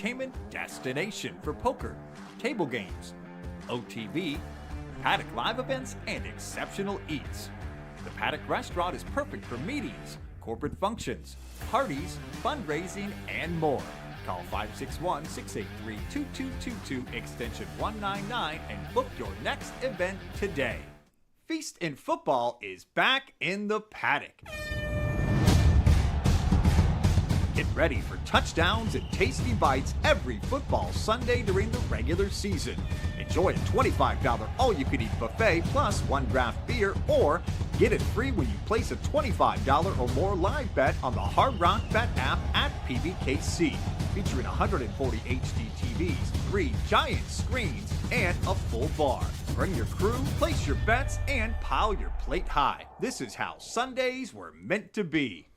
entertainment destination for poker, table games, OTB, Paddock live events, and exceptional eats. The Paddock Restaurant is perfect for meetings, corporate functions, parties, fundraising, and more. Call 561-683-2222 extension 199 and book your next event today. Feast in Football is back in the Paddock. Get ready for touchdowns and tasty bites every football Sunday during the regular season. Enjoy a $25 all-you-can-eat buffet plus one draft beer, or get it free when you place a $25 or more live bet on the Hard Rock Bet app at PBKC. Featuring 140 HD TVs, 3 giant screens, and a full bar. Bring your crew, place your bets, and pile your plate high. This is how Sundays were meant to be.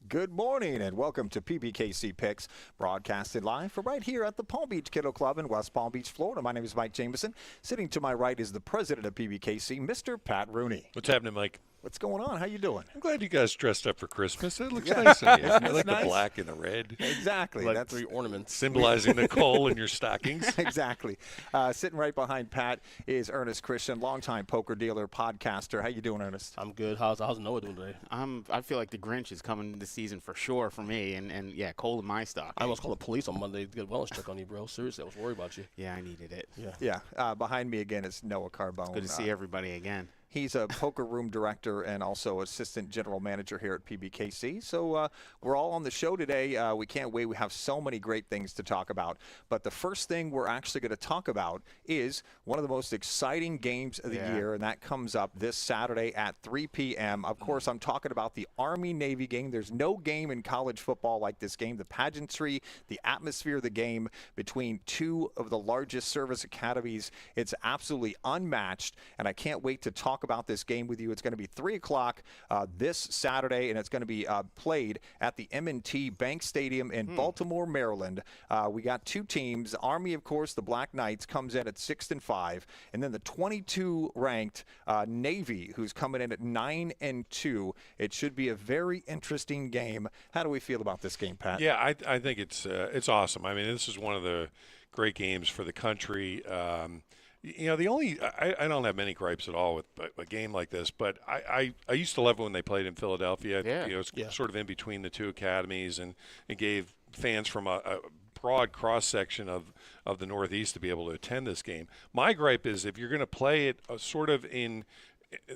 Good morning and welcome to PBKC Picks, broadcasted live from right here at the Palm Beach Kiddo Club in West Palm Beach, Florida. My name is Mike Jameson. Sitting to my right is the president of PBKC, Mr. Pat Rooney. What's happening, Mike? What's going on? How you doing? I'm glad you guys dressed up for Christmas. It looks nice in here. I like nice. the black and the red. Exactly. Like That's 3 ornaments. Symbolizing the coal in your stockings. Exactly. Sitting right behind Pat is Earnest Christian, longtime poker dealer, podcaster. How you doing, Ernest? I'm good. How's Noah doing today? I feel like the Grinch is coming this season for sure for me, and yeah, coal in my stock. I almost called the police on Monday to get a wellness check on you, bro. Seriously, I was worried about you. Yeah, I needed it. Yeah. Yeah. Behind me again is Noah Carbone. Good to see everybody again. He's a poker room director and also assistant general manager here at PBKC. So we're all on the show today. We can't wait. We have so many great things to talk about. But the first thing we're actually going to talk about is one of the most exciting games of the year, and that comes up this Saturday at 3 p.m. Of course, I'm talking about the Army-Navy game. There's no game in college football like this game. The pageantry, the atmosphere of the game between two of the largest service academies, it's absolutely unmatched, and I can't wait to talk about this game with you. It's going to be 3 o'clock this Saturday, and it's going to be played at the M&T Bank Stadium in Baltimore, Maryland. We got two teams. Army, of course, the Black Knights, comes in at 6-5, and then the 22-ranked Navy, who's coming in at 9-2. It should be a very interesting game. How do we feel about this game, Pat? Yeah, I think it's awesome. I mean, this is one of the great games for the country. You know, I don't have many gripes at all with a game like this, but I used to love it when they played in Philadelphia. Yeah. You know, it's sort of in between the two academies, and it gave fans from a broad cross-section of the Northeast to be able to attend this game. My gripe is if you're going to play it sort of in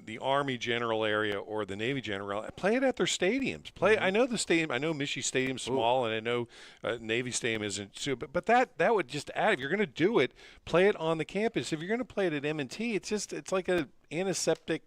the Army General area or the Navy General, play it at their stadiums. I know the stadium. I know Michie Stadium's small, and I know Navy Stadium isn't too. But that would just add. If you're going to do it, play it on the campus. If you're going to play it at M&T, it's like a antiseptic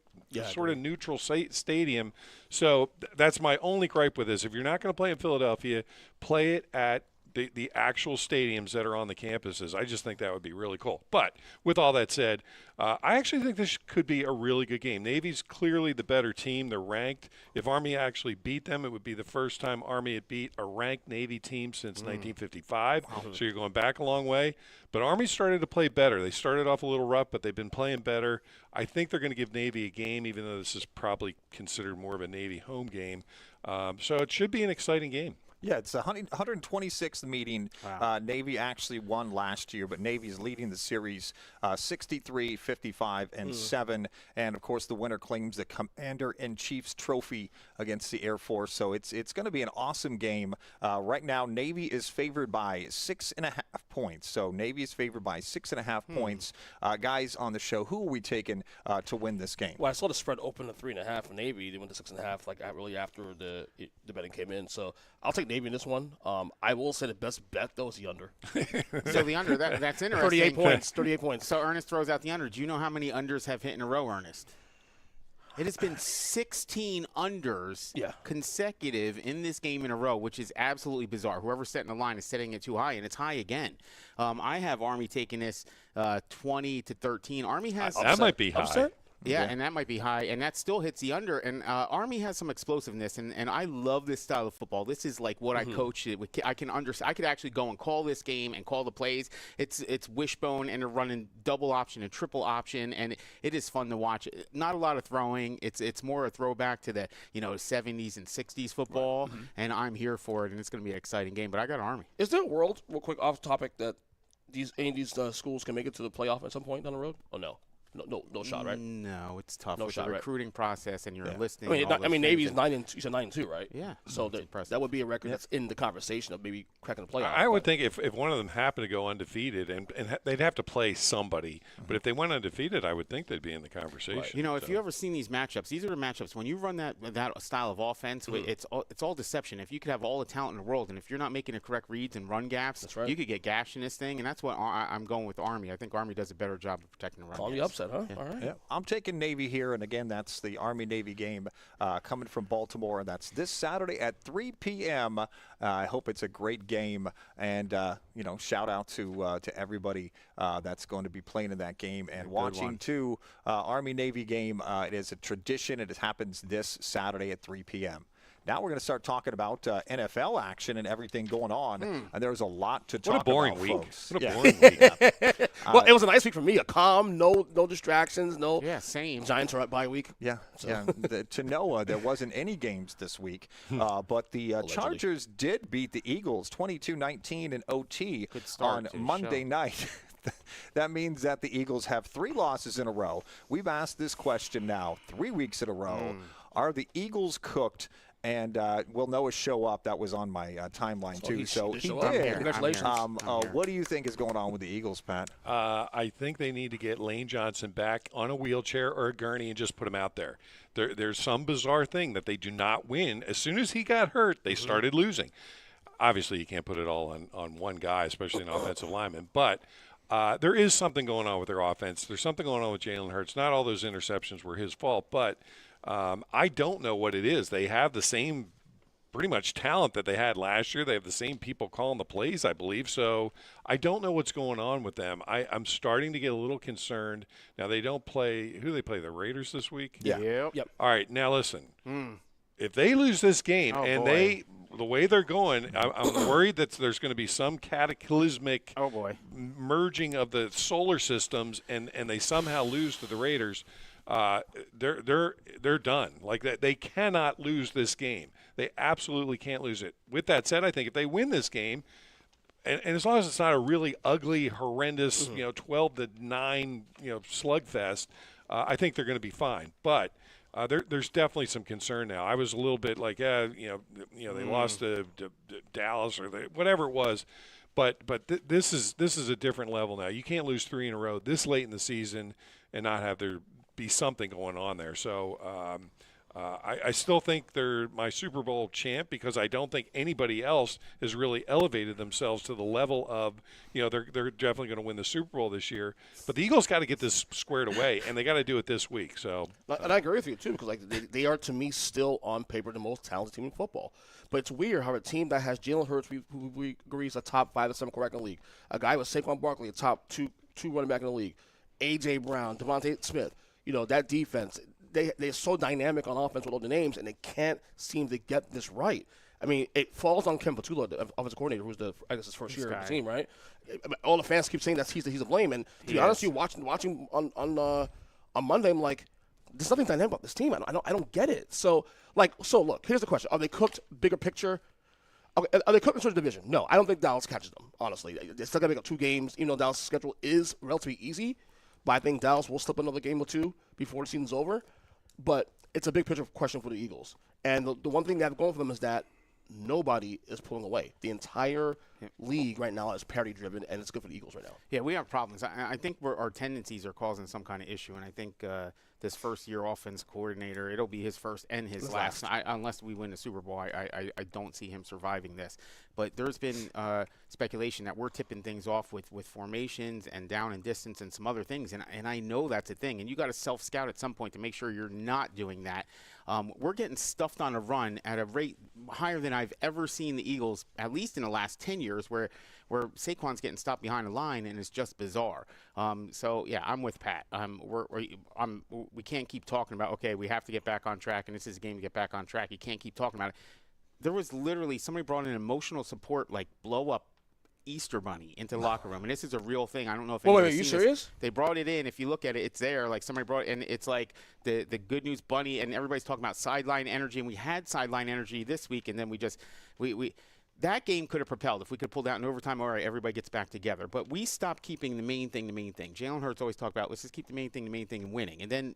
sort of neutral stadium. So that's my only gripe with this. If you're not going to play in Philadelphia, play it at the actual stadiums that are on the campuses. I just think that would be really cool. But with all that said, I actually think this could be a really good game. Navy's clearly the better team. They're ranked. If Army actually beat them, it would be the first time Army had beat a ranked Navy team since 1955. Wow. So you're going back a long way. But Army started to play better. They started off a little rough, but they've been playing better. I think they're going to give Navy a game, even though this is probably considered more of a Navy home game. So it should be an exciting game. Yeah, it's the 126th meeting. Wow. Navy actually won last year, but Navy is leading the series 63, 55, and 7. And, of course, the winner claims the Commander-in-Chief's trophy against the Air Force. So it's going to be an awesome game. Right now, Navy is favored by 6.5 points. So Navy is favored by 6.5 points. Guys on the show, who are we taking to win this game? Well, I saw the spread open to 3.5 for Navy. They went to 6.5 like really after the betting came in. So I'll take Navy in this one. I will say the best bet though is the under. So the under, that's interesting. 38 points. 38 points. So Ernest throws out the under. Do you know how many unders have hit in a row, Ernest? It has been 16 unders consecutive in this game in a row, which is absolutely bizarre. Whoever's setting the line is setting it too high, and it's high again. I have Army taking this 20-13. Army has that might be high. Upset? Yeah, and that might be high, and that still hits the under. And Army has some explosiveness, and I love this style of football. This is like what I coached it with. I can understand. I could actually go and call this game and call the plays. It's wishbone, and they're running double option and triple option, and it is fun to watch. Not a lot of throwing. It's more a throwback to the 70s and 60s football, and I'm here for it, and it's going to be an exciting game. But I got Army. Is there a world, real quick, off topic, that any of these schools can make it to the playoff at some point down the road? Oh, no. No shot, right? No, it's tough. No with shot, the right? recruiting process and your listing. I mean, Navy's 9-2. You said 9-2, right? Yeah. So that would be a record that's in the conversation of maybe cracking the playoff. I would think if one of them happened to go undefeated, and they'd have to play somebody, but if they went undefeated, I would think they'd be in the conversation. Right. If you ever seen these matchups, these are the matchups. When you run that style of offense, it's all deception. If you could have all the talent in the world, and if you're not making the correct reads and run gaps, that's right. You could get gashed in this thing, and that's what I'm going with Army. I think Army does a better job of protecting the run. Call the upset, huh? Yeah. All right. Yeah. I'm taking Navy here, and again, that's the Army-Navy game coming from Baltimore, and that's this Saturday at 3 p.m. I hope it's a great game, and shout out to everybody that's going to be playing in that game and watching too. Army-Navy game. It is a tradition. It happens this Saturday at 3 p.m. Now we're going to start talking about NFL action and everything going on, and there's a lot to talk about. What a boring week. Folks. What a boring week. Well, it was a nice week for me. A calm, no distractions, no. Yeah, same. Giants are up bye week. Yeah, yeah. To Noah, there wasn't any games this week, but the Chargers did beat the Eagles 22-19 in OT on Monday night. That means that the Eagles have 3 losses in a row. We've asked this question now 3 weeks in a row. Are the Eagles cooked? And will Noah show up? That was on my timeline, too. So he did. Congratulations. What do you think is going on with the Eagles, Pat? I think they need to get Lane Johnson back on a wheelchair or a gurney and just put him out there. There's some bizarre thing that they do not win. As soon as he got hurt, they started losing. Obviously, you can't put it all on one guy, especially an offensive lineman. But there is something going on with their offense. There's something going on with Jalen Hurts. Not all those interceptions were his fault, but I don't know what it is. They have the same pretty much talent that they had last year. They have the same people calling the plays, I believe. So I don't know what's going on with them. I'm starting to get a little concerned. Now, they don't play – who do they play, the Raiders this week? Yeah. Yep. All right, now listen. If they lose this game the way they're going, I'm worried that there's going to be some cataclysmic merging of the solar systems and they somehow lose to the Raiders. They're done. Like that, they cannot lose this game. They absolutely can't lose it. With that said, I think if they win this game, and as long as it's not a really ugly, horrendous, 12-9, slugfest, I think they're going to be fine. But there's definitely some concern now. I was a little bit like, they lost to Dallas or whatever it was. But this is a different level now. You can't lose 3 in a row this late in the season and not have there be something going on there. So I still think they're my Super Bowl champ because I don't think anybody else has really elevated themselves to the level of, they're definitely going to win the Super Bowl this year. But the Eagles got to get this squared away, and they got to do it this week. So, and I agree with you, too, because they are, to me, still on paper the most talented team in football. But it's weird how a team that has Jalen Hurts, who we agree is a top 5 to 7 quarterback in the league, a guy with Saquon Barkley, a top two running back in the league, A.J. Brown, Devontae Smith, that defense, they're so dynamic on offense with all the names, and they can't seem to get this right. I mean, it falls on Ken Patullo, the offensive coordinator, who's his first year of the team, right? All the fans keep saying that he's to blame, and to be honest with you, watching on Monday, I'm like, there's nothing dynamic about this team. I don't get it. So look, here's the question: are they cooked? Bigger picture. Okay, are they cooked in terms of division? No, I don't think Dallas catches them. Honestly, they're still gonna make up 2 games. Even though Dallas' schedule is relatively easy. But I think Dallas will slip another game or 2 before the season's over. But it's a big picture question for the Eagles. And the one thing they have going for them is that nobody is pulling away. The entire league right now is parity-driven, and it's good for the Eagles right now. Yeah, we have problems. I think our tendencies are causing some kind of issue, and I think this first-year offense coordinator, it'll be his first and his last. Unless we win the Super Bowl, I don't see him surviving this. But there's been speculation that we're tipping things off with formations and down and distance and some other things, and I know that's a thing. And you got to self-scout at some point to make sure you're not doing that. We're getting stuffed on a run at a rate higher than I've ever seen the Eagles, at least in the last 10 years where Saquon's getting stopped behind the line, and it's just bizarre. So yeah, I'm with Pat. We can't keep talking about, okay, we have to get back on track, and this is a game to get back on track. You can't keep talking about it. There was literally somebody brought in emotional support, like blow up Easter Bunny into the locker room, and this is a real thing. I don't know if wait, anybody's you seen serious? this. They brought it in. If you look at it, it's there. Like somebody brought it, and it's like the Good News Bunny, and everybody's talking about sideline energy, and we had sideline energy this week, and then we that game could have propelled if we could pull that in overtime. All right, everybody gets back together, but we stopped keeping the main thing. Jalen Hurts always talked about, let's just keep the main thing, and winning. And then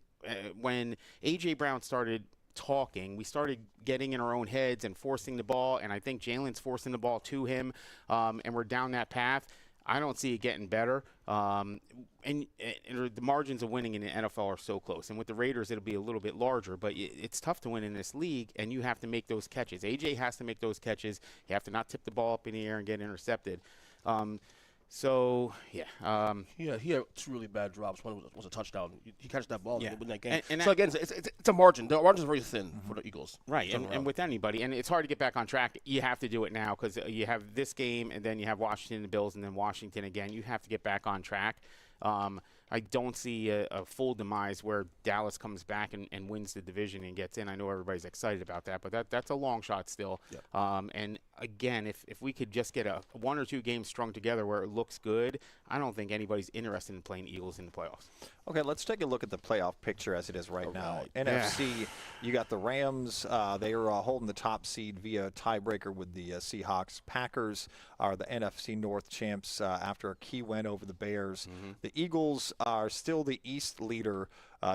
when A.J. Brown started talking, we started getting in our own heads and forcing the ball, and I think Jalen's forcing the ball to him, and we're down that path. I don't see it getting better, and the margins of winning in the NFL are so close, and with the Raiders it'll be a little bit larger, but it's tough to win in this league, and you have to make those catches. AJ has to make those catches. You have to not tip the ball up in the air and get intercepted. So, yeah. He had 2 really bad drops. One was a touchdown. He catches that ball in that game. And so, again, it's a margin. The margin is very thin for the Eagles. Right, and with anybody. And it's hard to get back on track. You have to do it now because you have this game, and then you have Washington and the Bills, and then Washington again. You have to get back on track. I don't see a full demise where Dallas comes back and wins the division and gets in. I know everybody's excited about that, but that's a long shot still. Yep. And again, if we could just get a 1 or 2 games strung together where it looks good, I don't think anybody's interested in playing Eagles in the playoffs. Okay, let's take a look at the playoff picture as it is right now. NFC, you got the Rams. They are holding the top seed via tiebreaker with the Seahawks. Packers are the NFC North champs after a key win over the Bears. The Eagles are still the East leader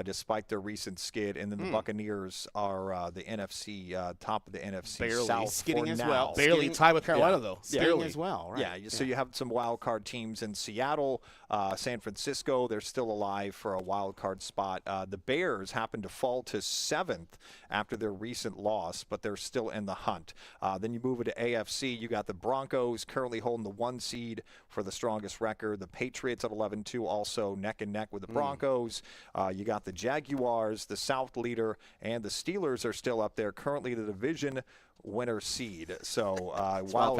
despite their recent skid, and then the Buccaneers are the NFC top of the NFC barely South skidding for as now. well. Barely tied with Carolina, though. Skidding as well, right? Yeah, so you have some wild card teams in Seattle, San Francisco. They're still alive for a wild card spot. The Bears happen to fall to 7th after their recent loss, but they're still in the hunt. Then you move into AFC. You got the Broncos currently holding the 1 seed for the strongest record. The Patriots at 11-2, also neck and neck with the Broncos. You got the Jaguars, the South leader, and the Steelers are still up there, currently the division winner seed. So wild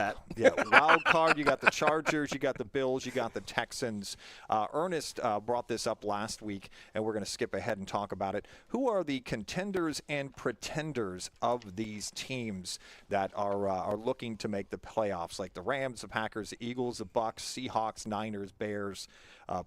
card, you got the Chargers, you got the Bills, you got the Texans. Earnest brought this up last week, and we're going to skip ahead and talk about it. Who are the contenders and pretenders of these teams that are looking to make the playoffs, like the Rams, the Packers, the Eagles, the Bucks, Seahawks, Niners, Bears,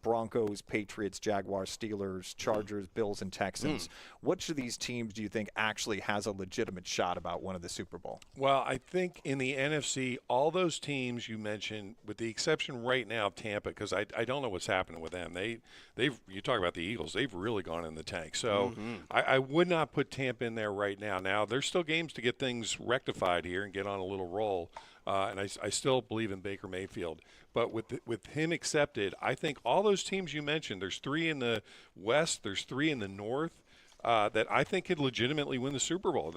Broncos, Patriots, Jaguars, Steelers, Chargers, Bills, and Texans? Which of these teams do you think actually has a legitimate shot about winning the Super Bowl? Well, I think in the NFC, all those teams you mentioned, with the exception right now of Tampa, because I don't know what's happening with them. You talk about the Eagles, they've really gone in the tank. So I would not put Tampa in there right now. Now, there's still games to get things rectified here and get on a little roll. And I still believe in Baker Mayfield. But with him accepted, I think all those teams you mentioned, there's 3 in the West, there's 3 in the North, that I think could legitimately win the Super Bowl.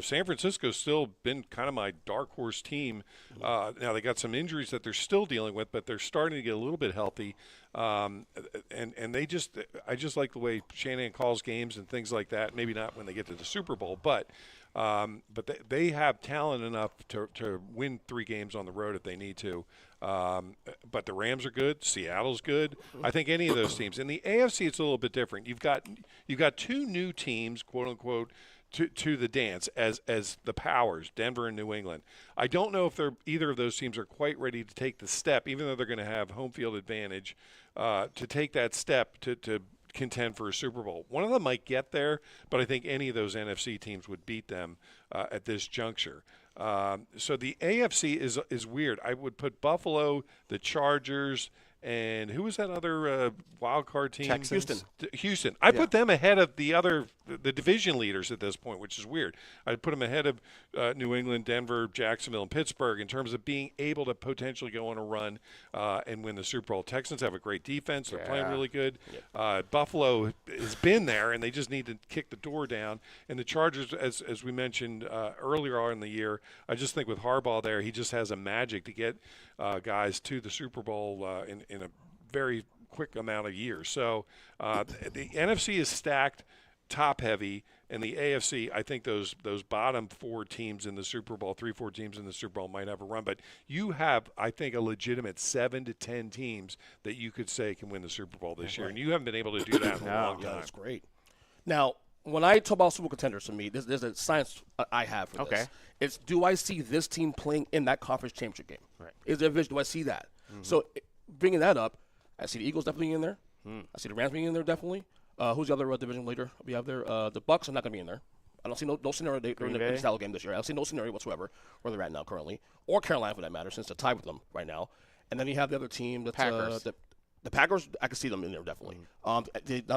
San Francisco's still been kind of my dark horse team. Now they got some injuries that they're still dealing with, but they're starting to get a little bit healthy. And I just like the way Shanahan calls games and things like that. Maybe not when they get to the Super Bowl, but they have talent enough to win 3 games on the road if they need to. But the Rams are good. Seattle's good. I think any of those teams. In the AFC, it's a little bit different. You've got 2 new teams, quote unquote, to the dance as the powers, Denver and New England. I don't know if either of those teams are quite ready to take the step, even though they're going to have home field advantage, to take that step to contend for a Super Bowl. One of them might get there, but I think any of those NFC teams would beat them at this juncture. So the AFC is weird. I would put Buffalo, the Chargers, and who was that other wild card team? Texans. Houston. I put them ahead of the division leaders at this point, which is weird. I'd put them ahead of New England, Denver, Jacksonville, and Pittsburgh in terms of being able to potentially go on a run and win the Super Bowl. Texans have a great defense. They're playing really good. Buffalo has been there, and they just need to kick the door down. And the Chargers, as we mentioned earlier on in the year, I just think with Harbaugh there, he just has a magic to get guys to the Super Bowl in a very quick amount of years. So the NFC is stacked top heavy. And the AFC, I think those bottom 4 teams in the Super Bowl, 3-4 teams in the Super Bowl might have a run. But you have, I think, a legitimate 7 to 10 teams that you could say can win the Super Bowl this year. And you haven't been able to do that in a long time. That's great. Now, when I talk about Super Bowl contenders, to me, there's a science I have for this. It's, do I see this team playing in that conference championship game? Right. Is there a vision? Do I see that? So bringing that up, I see the Eagles definitely in there. I see the Rams being in there definitely. Who's the other division leader we have there? The Bucks are not going to be in there. I don't see no scenario they're in the title game this year. I don't see no scenario whatsoever where they're at now currently, or Carolina for that matter, since they're tied with them right now. And then you have the other team, that's, Packers. The Packers. I can see them in there definitely. Now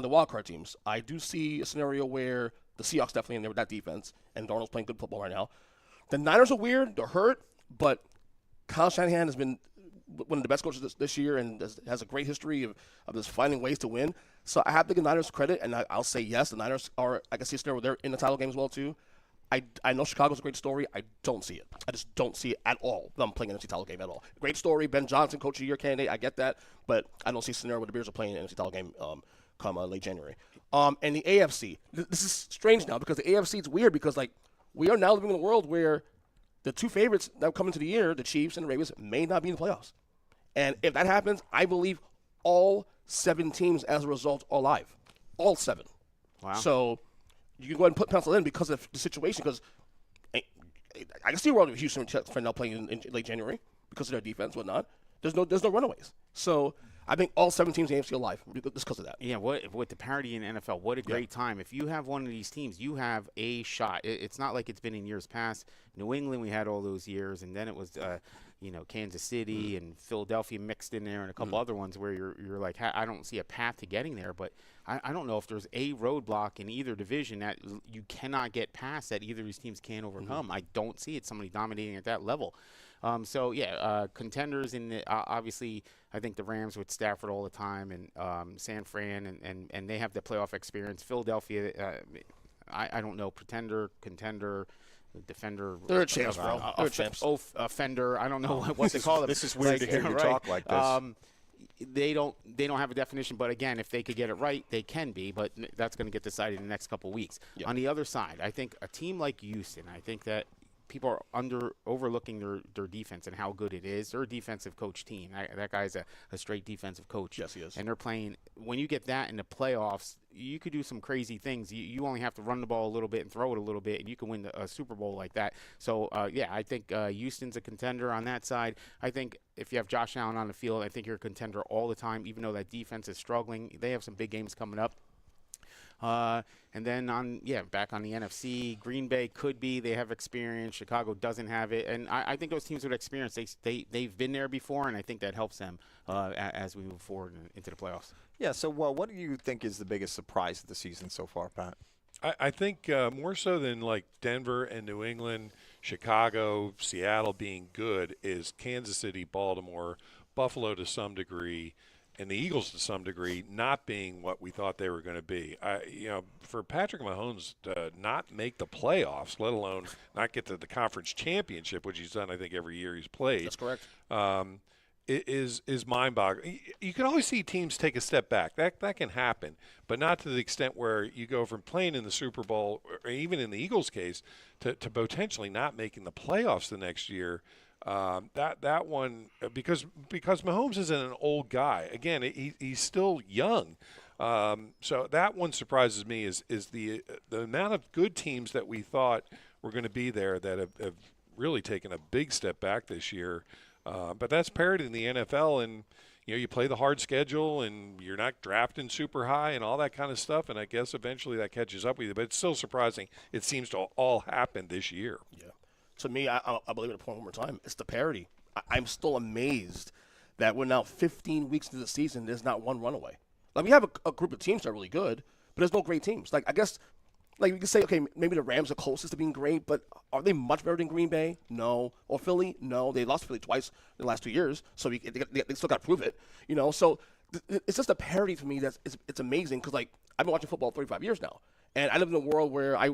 the wild card teams, I do see a scenario where the Seahawks definitely in there with that defense, and Darnold's playing good football right now. The Niners are weird. They're hurt, but Kyle Shanahan has been one of the best coaches this year and has a great history of just finding ways to win. So I have to give the Niners credit, and I'll say yes, the Niners are – I can see a scenario where they're in the title game as well too. I know Chicago's a great story. I don't see it. I just don't see it at all, them playing an NFC title game at all. Great story. Ben Johnson, Coach of the Year candidate. I get that, but I don't see a scenario where the Bears are playing an NFC title game come late January. And the AFC, this is strange now because the AFC is weird because, like, we are now living in a world where the 2 favorites that come into the year, the Chiefs and the Ravens, may not be in the playoffs. And if that happens, I believe all 7 teams as a result are live. All 7. Wow. So you can go ahead and put pencil in because of the situation. Because I can see a world of Houston for now playing in late January because of their defense, whatnot. There's no runaways. So I think all 7 teams in the AFC are live just because of that. Yeah, with the parity in NFL, what a great time. If you have one of these teams, you have a shot. It's not like it's been in years past. New England, we had all those years, and then it was Kansas City and Philadelphia mixed in there and a couple other ones where you're like, I don't see a path to getting there. But I don't know if there's a roadblock in either division that you cannot get past that either of these teams can overcome. I don't see it, somebody dominating at that level. Contenders in the obviously, I think the Rams with Stafford all the time and San Fran and they have the playoff experience. Philadelphia, I don't know, contender, defender. They're a champs, bro. They're a champs. Offender. I don't know what they call them. This is weird to hear you talk like this. They don't have a definition, but again, if they could get it right, they can be. But that's going to get decided in the next couple of weeks. Yep. On the other side, I think a team like Houston, I think that people are overlooking their defense and how good it is. They're a defensive coach team. That guy's a straight defensive coach. Yes, he is. And they're playing – when you get that in the playoffs, you could do some crazy things. You only have to run the ball a little bit and throw it a little bit, and you can win a Super Bowl like that. So, I think Houston's a contender on that side. I think if you have Josh Allen on the field, I think you're a contender all the time, even though that defense is struggling. They have some big games coming up. And then back on the NFC, Green Bay could be. They have experience. Chicago doesn't have it. And I think those teams with experience, they've been there before, and I think that helps them as we move forward into the playoffs. Yeah, so what do you think is the biggest surprise of the season so far, Pat? I think more so than like Denver and New England, Chicago, Seattle being good is Kansas City, Baltimore, Buffalo to some degree, and the Eagles to some degree not being what we thought they were going to be. For Patrick Mahomes to not make the playoffs, let alone not get to the conference championship, which he's done, I think, every year he's played. That's correct. It is mind-boggling. You can always see teams take a step back. That can happen, but not to the extent where you go from playing in the Super Bowl, or even in the Eagles' case, to potentially not making the playoffs the next year. That one, because Mahomes isn't an old guy. Again, he's still young. So that one surprises me is the amount of good teams that we thought were going to be there that have really taken a big step back this year. But that's parity in the NFL, and you play the hard schedule, and you're not drafting super high and all that kind of stuff. And I guess eventually that catches up with you. But it's still surprising. It seems to all happen this year. Yeah. To me, I believe it one more time. It's the parity. I'm still amazed that we're now 15 weeks into the season. There's not one runaway. Like, we have a group of teams that are really good, but there's no great teams. Like, I guess, like, you could say, okay, maybe the Rams are closest to being great, but are they much better than Green Bay? No. Or Philly? No. They lost Philly twice in the last 2 years, so they still got to prove it. So it's just a parity for me it's amazing because, like, I've been watching football 35 years now, and I live in a world where I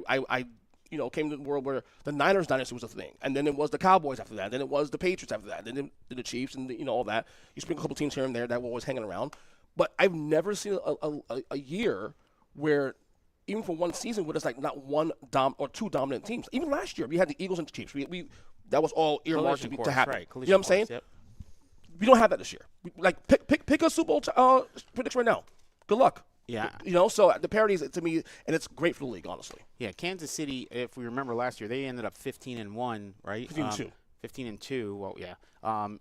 came to the world where the Niners dynasty was a thing, and then it was the Cowboys after that, then it was the Patriots after that, then the Chiefs, and all that. You sprinkle a couple teams here and there that were always hanging around, but I've never seen a year where even for one season where there's like not one or two dominant teams. Even last year, we had the Eagles and the Chiefs. That was all earmarked to happen. Right. You know what I'm saying? Yep. We don't have that this year. Pick a Super Bowl prediction right now. Good luck. Yeah. So the parity is, to me, and it's great for the league, honestly. Yeah, Kansas City, if we remember last year, they ended up 15-1, right? 15-2. 15-2. Well, yeah.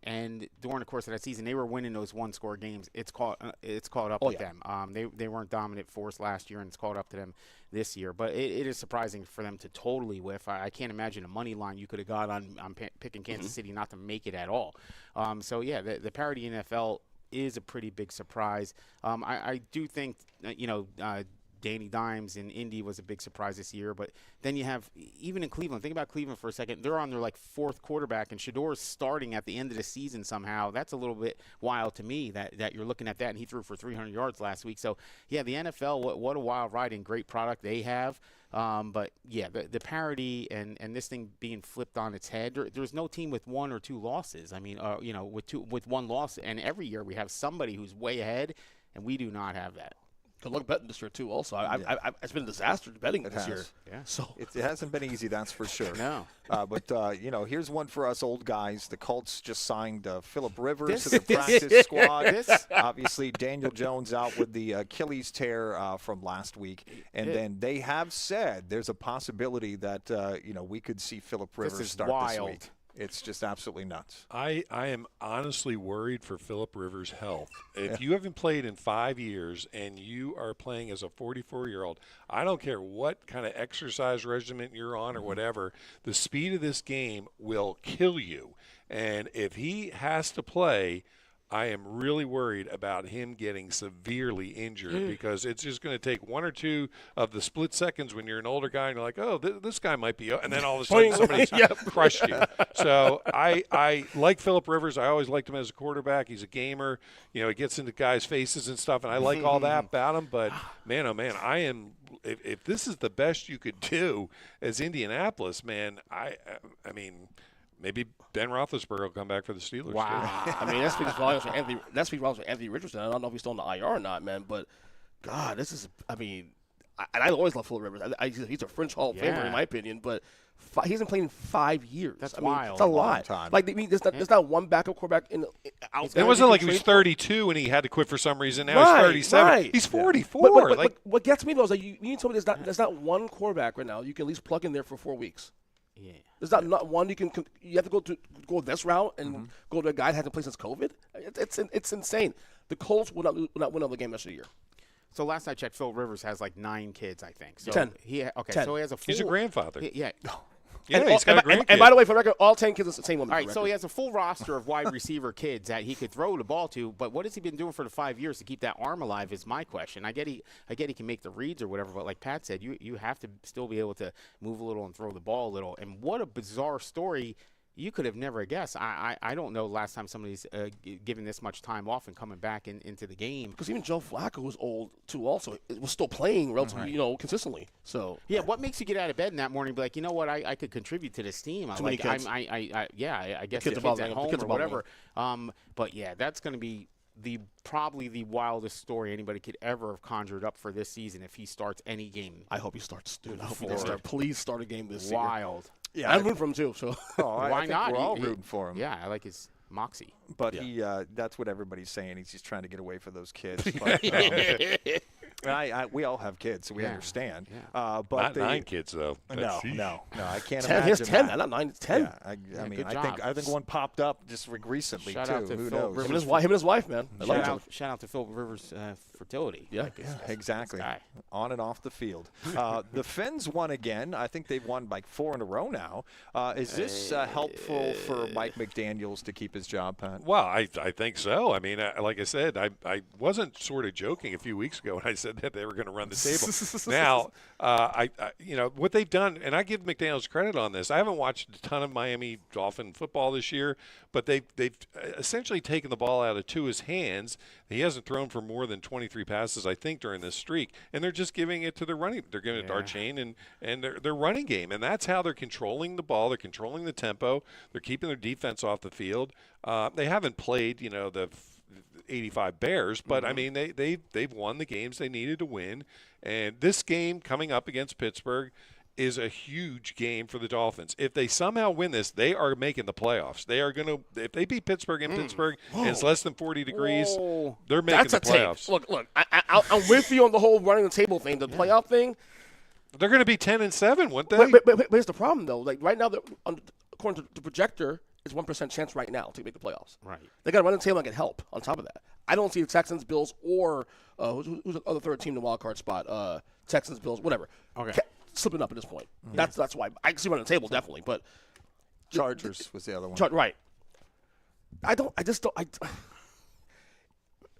And during the course of that season, they were winning those one-score games. It's caught up with them. They weren't dominant force last year, and it's caught up to them this year. But it is surprising for them to totally whiff. I can't imagine a money line you could have got on picking Kansas City not to make it at all. So yeah, the parity in NFL is a pretty big surprise. I do think Danny Dimes in Indy was a big surprise this year, but then you have, even in Cleveland, think about Cleveland for a second. They're on their fourth quarterback, and Shador's starting at the end of the season somehow. That's a little bit wild to me that you're looking at that, and he threw for 300 yards last week. So, yeah, the NFL, what a wild ride and great product they have. But, yeah, the parity and this thing being flipped on its head, there's no team with one or two losses. I mean, with one loss, and every year we have somebody who's way ahead, and we do not have that. Good luck betting this year, too, also. It's been a disaster betting this year. Yeah. So it hasn't been easy, that's for sure. No. But here's one for us old guys. The Colts just signed Phillip Rivers to the practice squad. Obviously, Daniel Jones out with the Achilles tear from last week. And then they have said there's a possibility that, we could see Phillip Rivers start this week. It's just absolutely nuts. I am honestly worried for Phillip Rivers' health. If you haven't played in 5 years and you are playing as a 44-year-old, I don't care what kind of exercise regimen you're on or whatever, the speed of this game will kill you. And if he has to play, I am really worried about him getting severely injured because it's just going to take one or two of the split seconds when you're an older guy and you're like, oh, this guy might be, and then all of a sudden somebody's crushed you. So I like Phillip Rivers. I always liked him as a quarterback. He's a gamer. He gets into guys' faces and stuff, and I like all that about him. But, man, oh, man, I am – if this is the best you could do as Indianapolis, man, I mean – maybe Ben Roethlisberger will come back for the Steelers. Wow. I mean, that speaks volumes for Anthony Richardson. I don't know if he's still on the IR or not, man. But, God, this is – I mean, I always love Phillip Rivers. He's a French Hall of Famer, in my opinion. But he hasn't played in 5 years. That's wild. It's a lot. Time. There's not one backup quarterback out there. It wasn't like he was 32 and he had to quit for some reason. Now he's 37. Right. He's 44. But what gets me, though, is that you need to tell me there's not one quarterback right now you can at least plug in there for 4 weeks. Yeah. There's not one you have to go this route and go to a guy that hasn't played since COVID. It's insane. The Colts will not win another game rest of the year. So last I checked, Phil Rivers has 9 kids, I think. So 10. 10. So he has a full. He's a grandfather. Yeah. Yeah, he's got a grandkid. And by the way, for the record, all 10 kids are the same woman. All right, so he has a full roster of wide receiver kids that he could throw the ball to, but what has he been doing for the 5 years to keep that arm alive is my question. I get he can make the reads or whatever, but like Pat said, you have to still be able to move a little and throw the ball a little. And what a bizarre story. You could have never guessed. I don't know last time somebody's given this much time off and coming back into the game. Because even Joe Flacco, who's old too, also was still playing relatively, consistently. So yeah, what makes you get out of bed in that morning and be like, you know what, I could contribute to this team. Too many kids. I guess the kids at home or whatever. But yeah, that's going to be probably the wildest story anybody could ever have conjured up for this season if he starts any game. I hope he starts, dude. I hope he does start. Please start a game this season. Wild. Yeah, I'm rooting for him too. So why I think not? We're all rooting for him. Yeah, I like his moxie. But that's what everybody's saying. He's just trying to get away from those kids. But, we all have kids, so we understand. Yeah. But not 9 kids though. No, I can't 10, imagine. He has 10, that. not 9. It's 10. Yeah, I think one popped up just recently Shout too. Out to Who Phil knows? Rivers. Him and his wife, man. Shout out to Phil Rivers' fertility. Yeah, exactly. On and off the field. The Fins won again. I think they've won 4 in a row now. Is this helpful for Mike McDaniels to keep his job, Pat? Well, I think so. I mean, like I said, I wasn't sort of joking a few weeks ago when I said that they were going to run the table. Now, what they've done, and I give McDaniels credit on this. I haven't watched a ton of Miami Dolphin football this year, but they've essentially taken the ball out of Tua's hands. He hasn't thrown for more than 23 passes, I think, during this streak, and they're just giving it to their running. They're giving it to Archain and their running game, and that's how they're controlling the ball. They're controlling the tempo. They're keeping their defense off the field. They haven't played, the '85 Bears, but I mean they've won the games they needed to win, and this game coming up against Pittsburgh is a huge game for the Dolphins. If they somehow win this, they are making the playoffs. They are going to, if they beat Pittsburgh in Pittsburgh and it's less than 40 degrees, they're making the playoffs. Look, I'm with you on the whole running the table thing. The playoff thing. They're going to be 10-7, wouldn't they? But here's the problem, though. Like right now, according to the projector, it's 1% chance right now to make the playoffs. Right. They got to run the table and get help on top of that. I don't see the Texans, Bills, or who's the other third team in the wild card spot? Texans, Bills, whatever. Okay. Slipping up at this point. That's why I can see running the table definitely, but Chargers was the other one. Right. I just don't.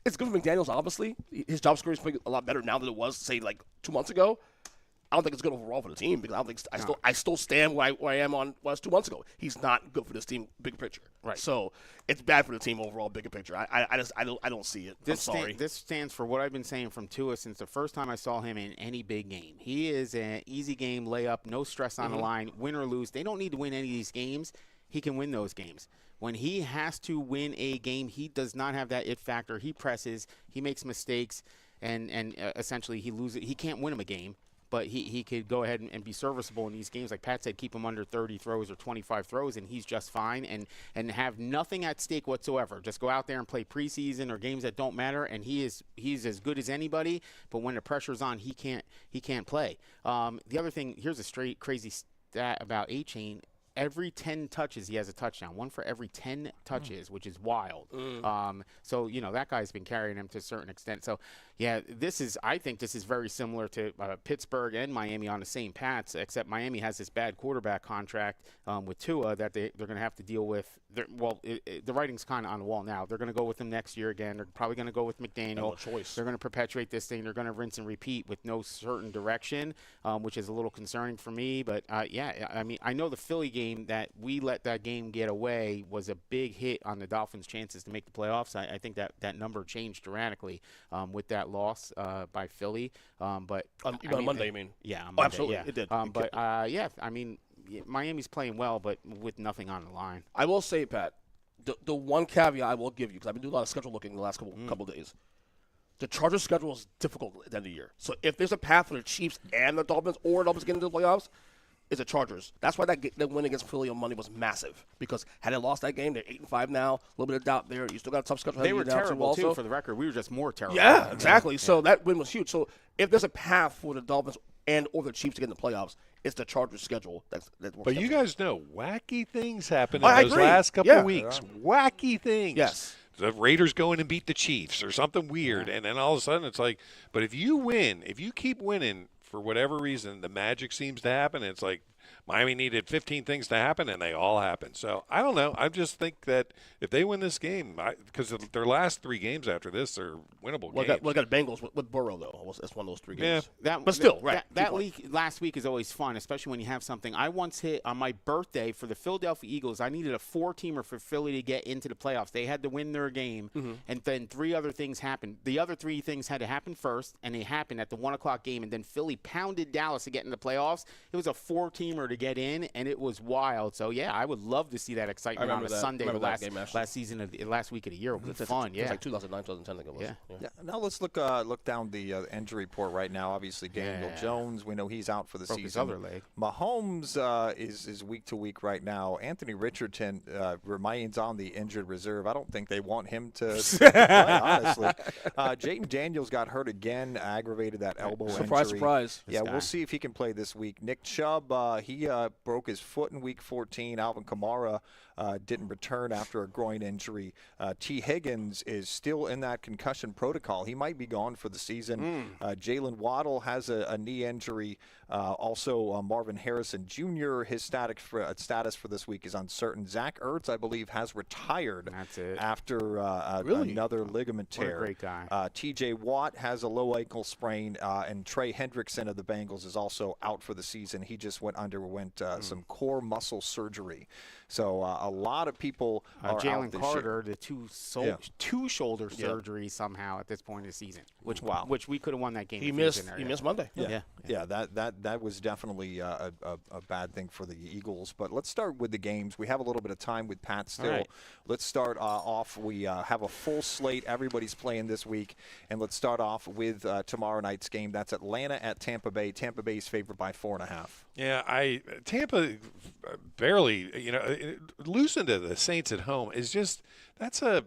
It's good for McDaniels, obviously. His job security is a lot better now than it was, say, like 2 months ago. I don't think it's good overall for the team because I don't think I still stand where I am on was 2 months ago. He's not good for this team, big picture. Right. So it's bad for the team overall, bigger picture. I don't see it. I'm sorry. This stands for what I've been saying from Tua since the first time I saw him in any big game. He is an easy game layup, no stress on the line, win or lose. They don't need to win any of these games. He can win those games. When he has to win a game, he does not have that it factor. He presses, he makes mistakes, and essentially he loses. He can't win him a game. But he could go ahead and be serviceable in these games. Like Pat said, keep him under 30 throws or 25 throws, and he's just fine and have nothing at stake whatsoever. Just go out there and play preseason or games that don't matter, and he's as good as anybody. But when the pressure's on, he can't play. The other thing, here's a straight crazy stat about A-Chain. Every 10 touches, he has a touchdown. One for every 10 touches, which is wild. So, that guy's been carrying him to a certain extent. So, yeah, I think this is very similar to Pittsburgh and Miami on the same paths, except Miami has this bad quarterback contract with Tua that they're going to have to deal with. The writing's kind of on the wall now. They're going to go with him next year again. They're probably going to go with McDaniel. No choice. They're going to perpetuate this thing. They're going to rinse and repeat with no certain direction, which is a little concerning for me. But, I mean, I know the Philly game that we let that game get away was a big hit on the Dolphins' chances to make the playoffs. I think that number changed dramatically with that loss by Philly. But on Monday, you mean? Yeah, on Monday, absolutely, yeah. It did. I mean, Miami's playing well, but with nothing on the line. I will say, Pat, the one caveat I will give you, because I've been doing a lot of schedule looking the last couple days. The Chargers' schedule is difficult at the end of the year. So if there's a path for the Chiefs and the Dolphins, or the Dolphins getting into the playoffs, is the Chargers. That's why that win against Philly on Monday was massive. Because had they lost that game, they're 8-5 now. A little bit of doubt there. You still got a tough schedule. They were terrible too, for the record. We were just more terrible. Yeah, exactly. So that win was huge. So if there's a path for the Dolphins and or the Chiefs to get in the playoffs, it's the Chargers' schedule that works. But you guys know, wacky things happen I in those agree. last couple of weeks. Wacky things. Yes. The Raiders go in and beat the Chiefs or something weird, and then all of a sudden it's like, but if you keep winning for whatever reason, the magic seems to happen, and it's like, Miami needed 15 things to happen, and they all happened. So, I don't know. I just think that if they win this game, because their last 3 games after this are winnable games. We got Bengals with Burrow, though. That's one of those 3 games. Yeah. But still, right. That week, last week is always fun, especially when you have something. I once hit on my birthday for the Philadelphia Eagles. I needed a 4-teamer for Philly to get into the playoffs. They had to win their game, and then 3 other things happened. The other 3 things had to happen first, and they happened at the 1 o'clock game, and then Philly pounded Dallas to get in the playoffs. It was a 4-teamer to get in, and it was wild. So, yeah, I would love to see that excitement on a Sunday, the last week of the year. It was fun, yeah. It was like 2009, 2010, I think it was. Yeah. Now let's look down the injury report right now. Obviously, Daniel Jones, we know he's out for the season. His other leg. Mahomes is week to week right now. Anthony Richardson remains on the injured reserve. I don't think they want him to play, honestly. Jayden Daniels got hurt again, aggravated that elbow injury. Surprise. Yeah, we'll see if he can play this week. Nick Chubb, he broke his foot in Week 14. Alvin Kamara didn't return after a groin injury. T. Higgins is still in that concussion protocol. He might be gone for the season. Jalen Waddle has a knee injury. Also, Marvin Harrison Jr., his status for this week is uncertain. Zach Ertz, I believe, has retired after another ligament tear. What a great guy. T.J. Watt has a low ankle sprain, and Trey Hendrickson of the Bengals is also out for the season. He just went underwent some core muscle surgery. So a lot of people are out Jalen this Carter, year. the two shoulder surgeries somehow at this point in the season, which we could have won that game. He missed Monday. Yeah, that was definitely a bad thing for the Eagles. But let's start with the games. We have a little bit of time with Pat still. Right. Let's start off. We have a full slate. Everybody's playing this week. And let's start off with tomorrow night's game. That's Atlanta at Tampa Bay. Tampa Bay's favored by 4.5. Yeah, Tampa barely, losing to the Saints at home is just that's a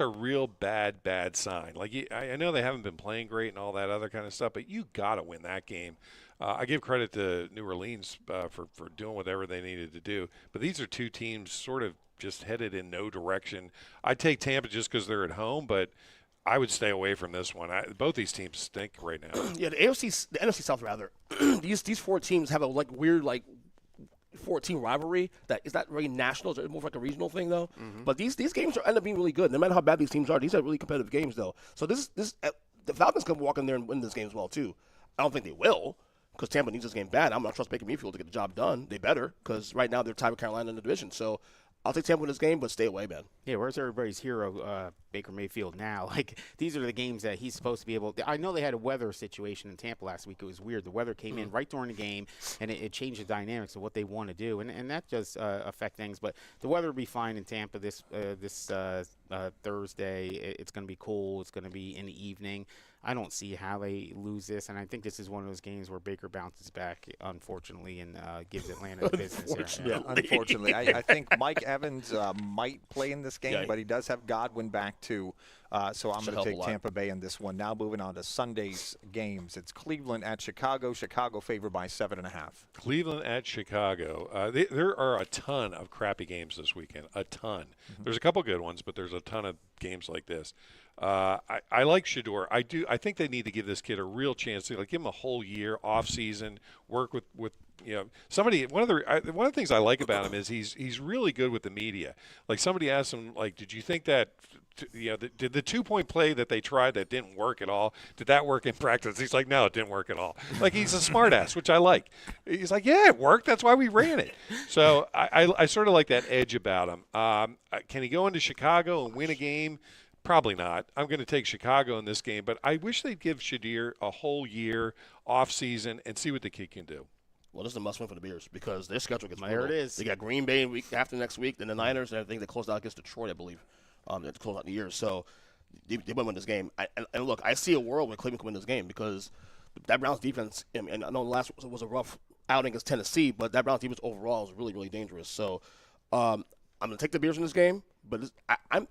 real bad sign. Like I know they haven't been playing great and all that other kind of stuff, but you got to win that game. I give credit to New Orleans for doing whatever they needed to do, but these are two teams sort of just headed in no direction. I take Tampa just because they're at home, but I would stay away from this one. Both these teams stink right now. Yeah, the NFC South rather. these four teams have a weird 14 rivalry that is not very national. It's more like a regional thing though. Mm-hmm. But these games end up being really good. No matter how bad these teams are, these are really competitive games though. So the Falcons can walk in there and win this game as well too. I don't think they will because Tampa needs this game bad. I'm not trust Baker Mayfield to get the job done. They better because right now they're tied with Carolina in the division. So I'll take Tampa in this game, but stay away, man. Yeah, where's everybody's hero, Baker Mayfield, now? Like, these are the games that he's supposed to be able to – I know they had a weather situation in Tampa last week. It was weird. The weather came in right during the game, and it changed the dynamics of what they want to do, and that does affect things. But the weather will be fine in Tampa this Thursday. It's going to be cool. It's going to be in the evening. I don't see how they lose this, and I think this is one of those games where Baker bounces back, unfortunately, and gives Atlanta the business here. Yeah, unfortunately. I think Mike Evans might play in this game, but he does have Godwin back too. So I'm going to take Tampa Bay in this one. Now moving on to Sunday's games. It's Cleveland at Chicago. Chicago favored by 7.5. Cleveland at Chicago. There are a ton of crappy games this weekend. A ton. Mm-hmm. There's a couple good ones, but there's a ton of games like this. I like Shador. I think they need to give this kid a real chance to give him a whole year off season, work with somebody. One of the things I like about him is he's really good with the media. Like somebody asked him, did you think that did the 2-point play that they tried that didn't work at all, did that work in practice? He's like, no, it didn't work at all. Like he's a smart ass, which I like. He's like, yeah, it worked. That's why we ran it. So I sort of like that edge about him. Can he go into Chicago and win a game? Probably not. I'm going to take Chicago in this game, but I wish they'd give Shadir a whole year off season and see what the kid can do. Well, this is a must-win for the Bears because their schedule gets brutal. There it is. They got Green Bay week after next week, then the Niners, and I think they closed out against Detroit, I believe, to close out the year. So they might win this game. And look, I see a world where Cleveland can win this game because that Browns defense, and I know the last was a rough outing against Tennessee, but that Browns defense overall is really, really dangerous. So I'm going to take the Bears in this game, but I don't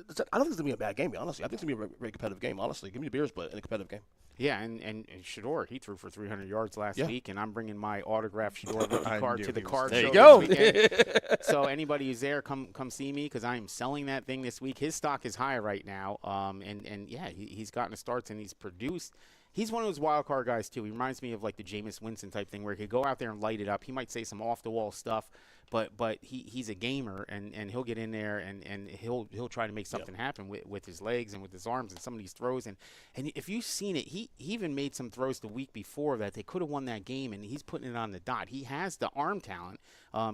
think it's going to be a bad game, honestly. I think it's going to be a very competitive game, honestly. Give me the Bears, but in a competitive game. Yeah, and Shador, he threw for 300 yards last week, and I'm bringing my autographed Shador rookie card to the card show this weekend. So anybody who's there, come see me because I am selling that thing this week. His stock is high right now, and he's gotten the starts and he's produced. He's one of those wild card guys, too. He reminds me of like the Jameis Winston type thing where he could go out there and light it up. He might say some off-the-wall stuff, but he's a gamer, and he'll get in there, and he'll try to make something happen with his legs and with his arms and some of these throws. And if you've seen it, he even made some throws the week before that they could have won that game, and he's putting it on the dot. He has the arm talent.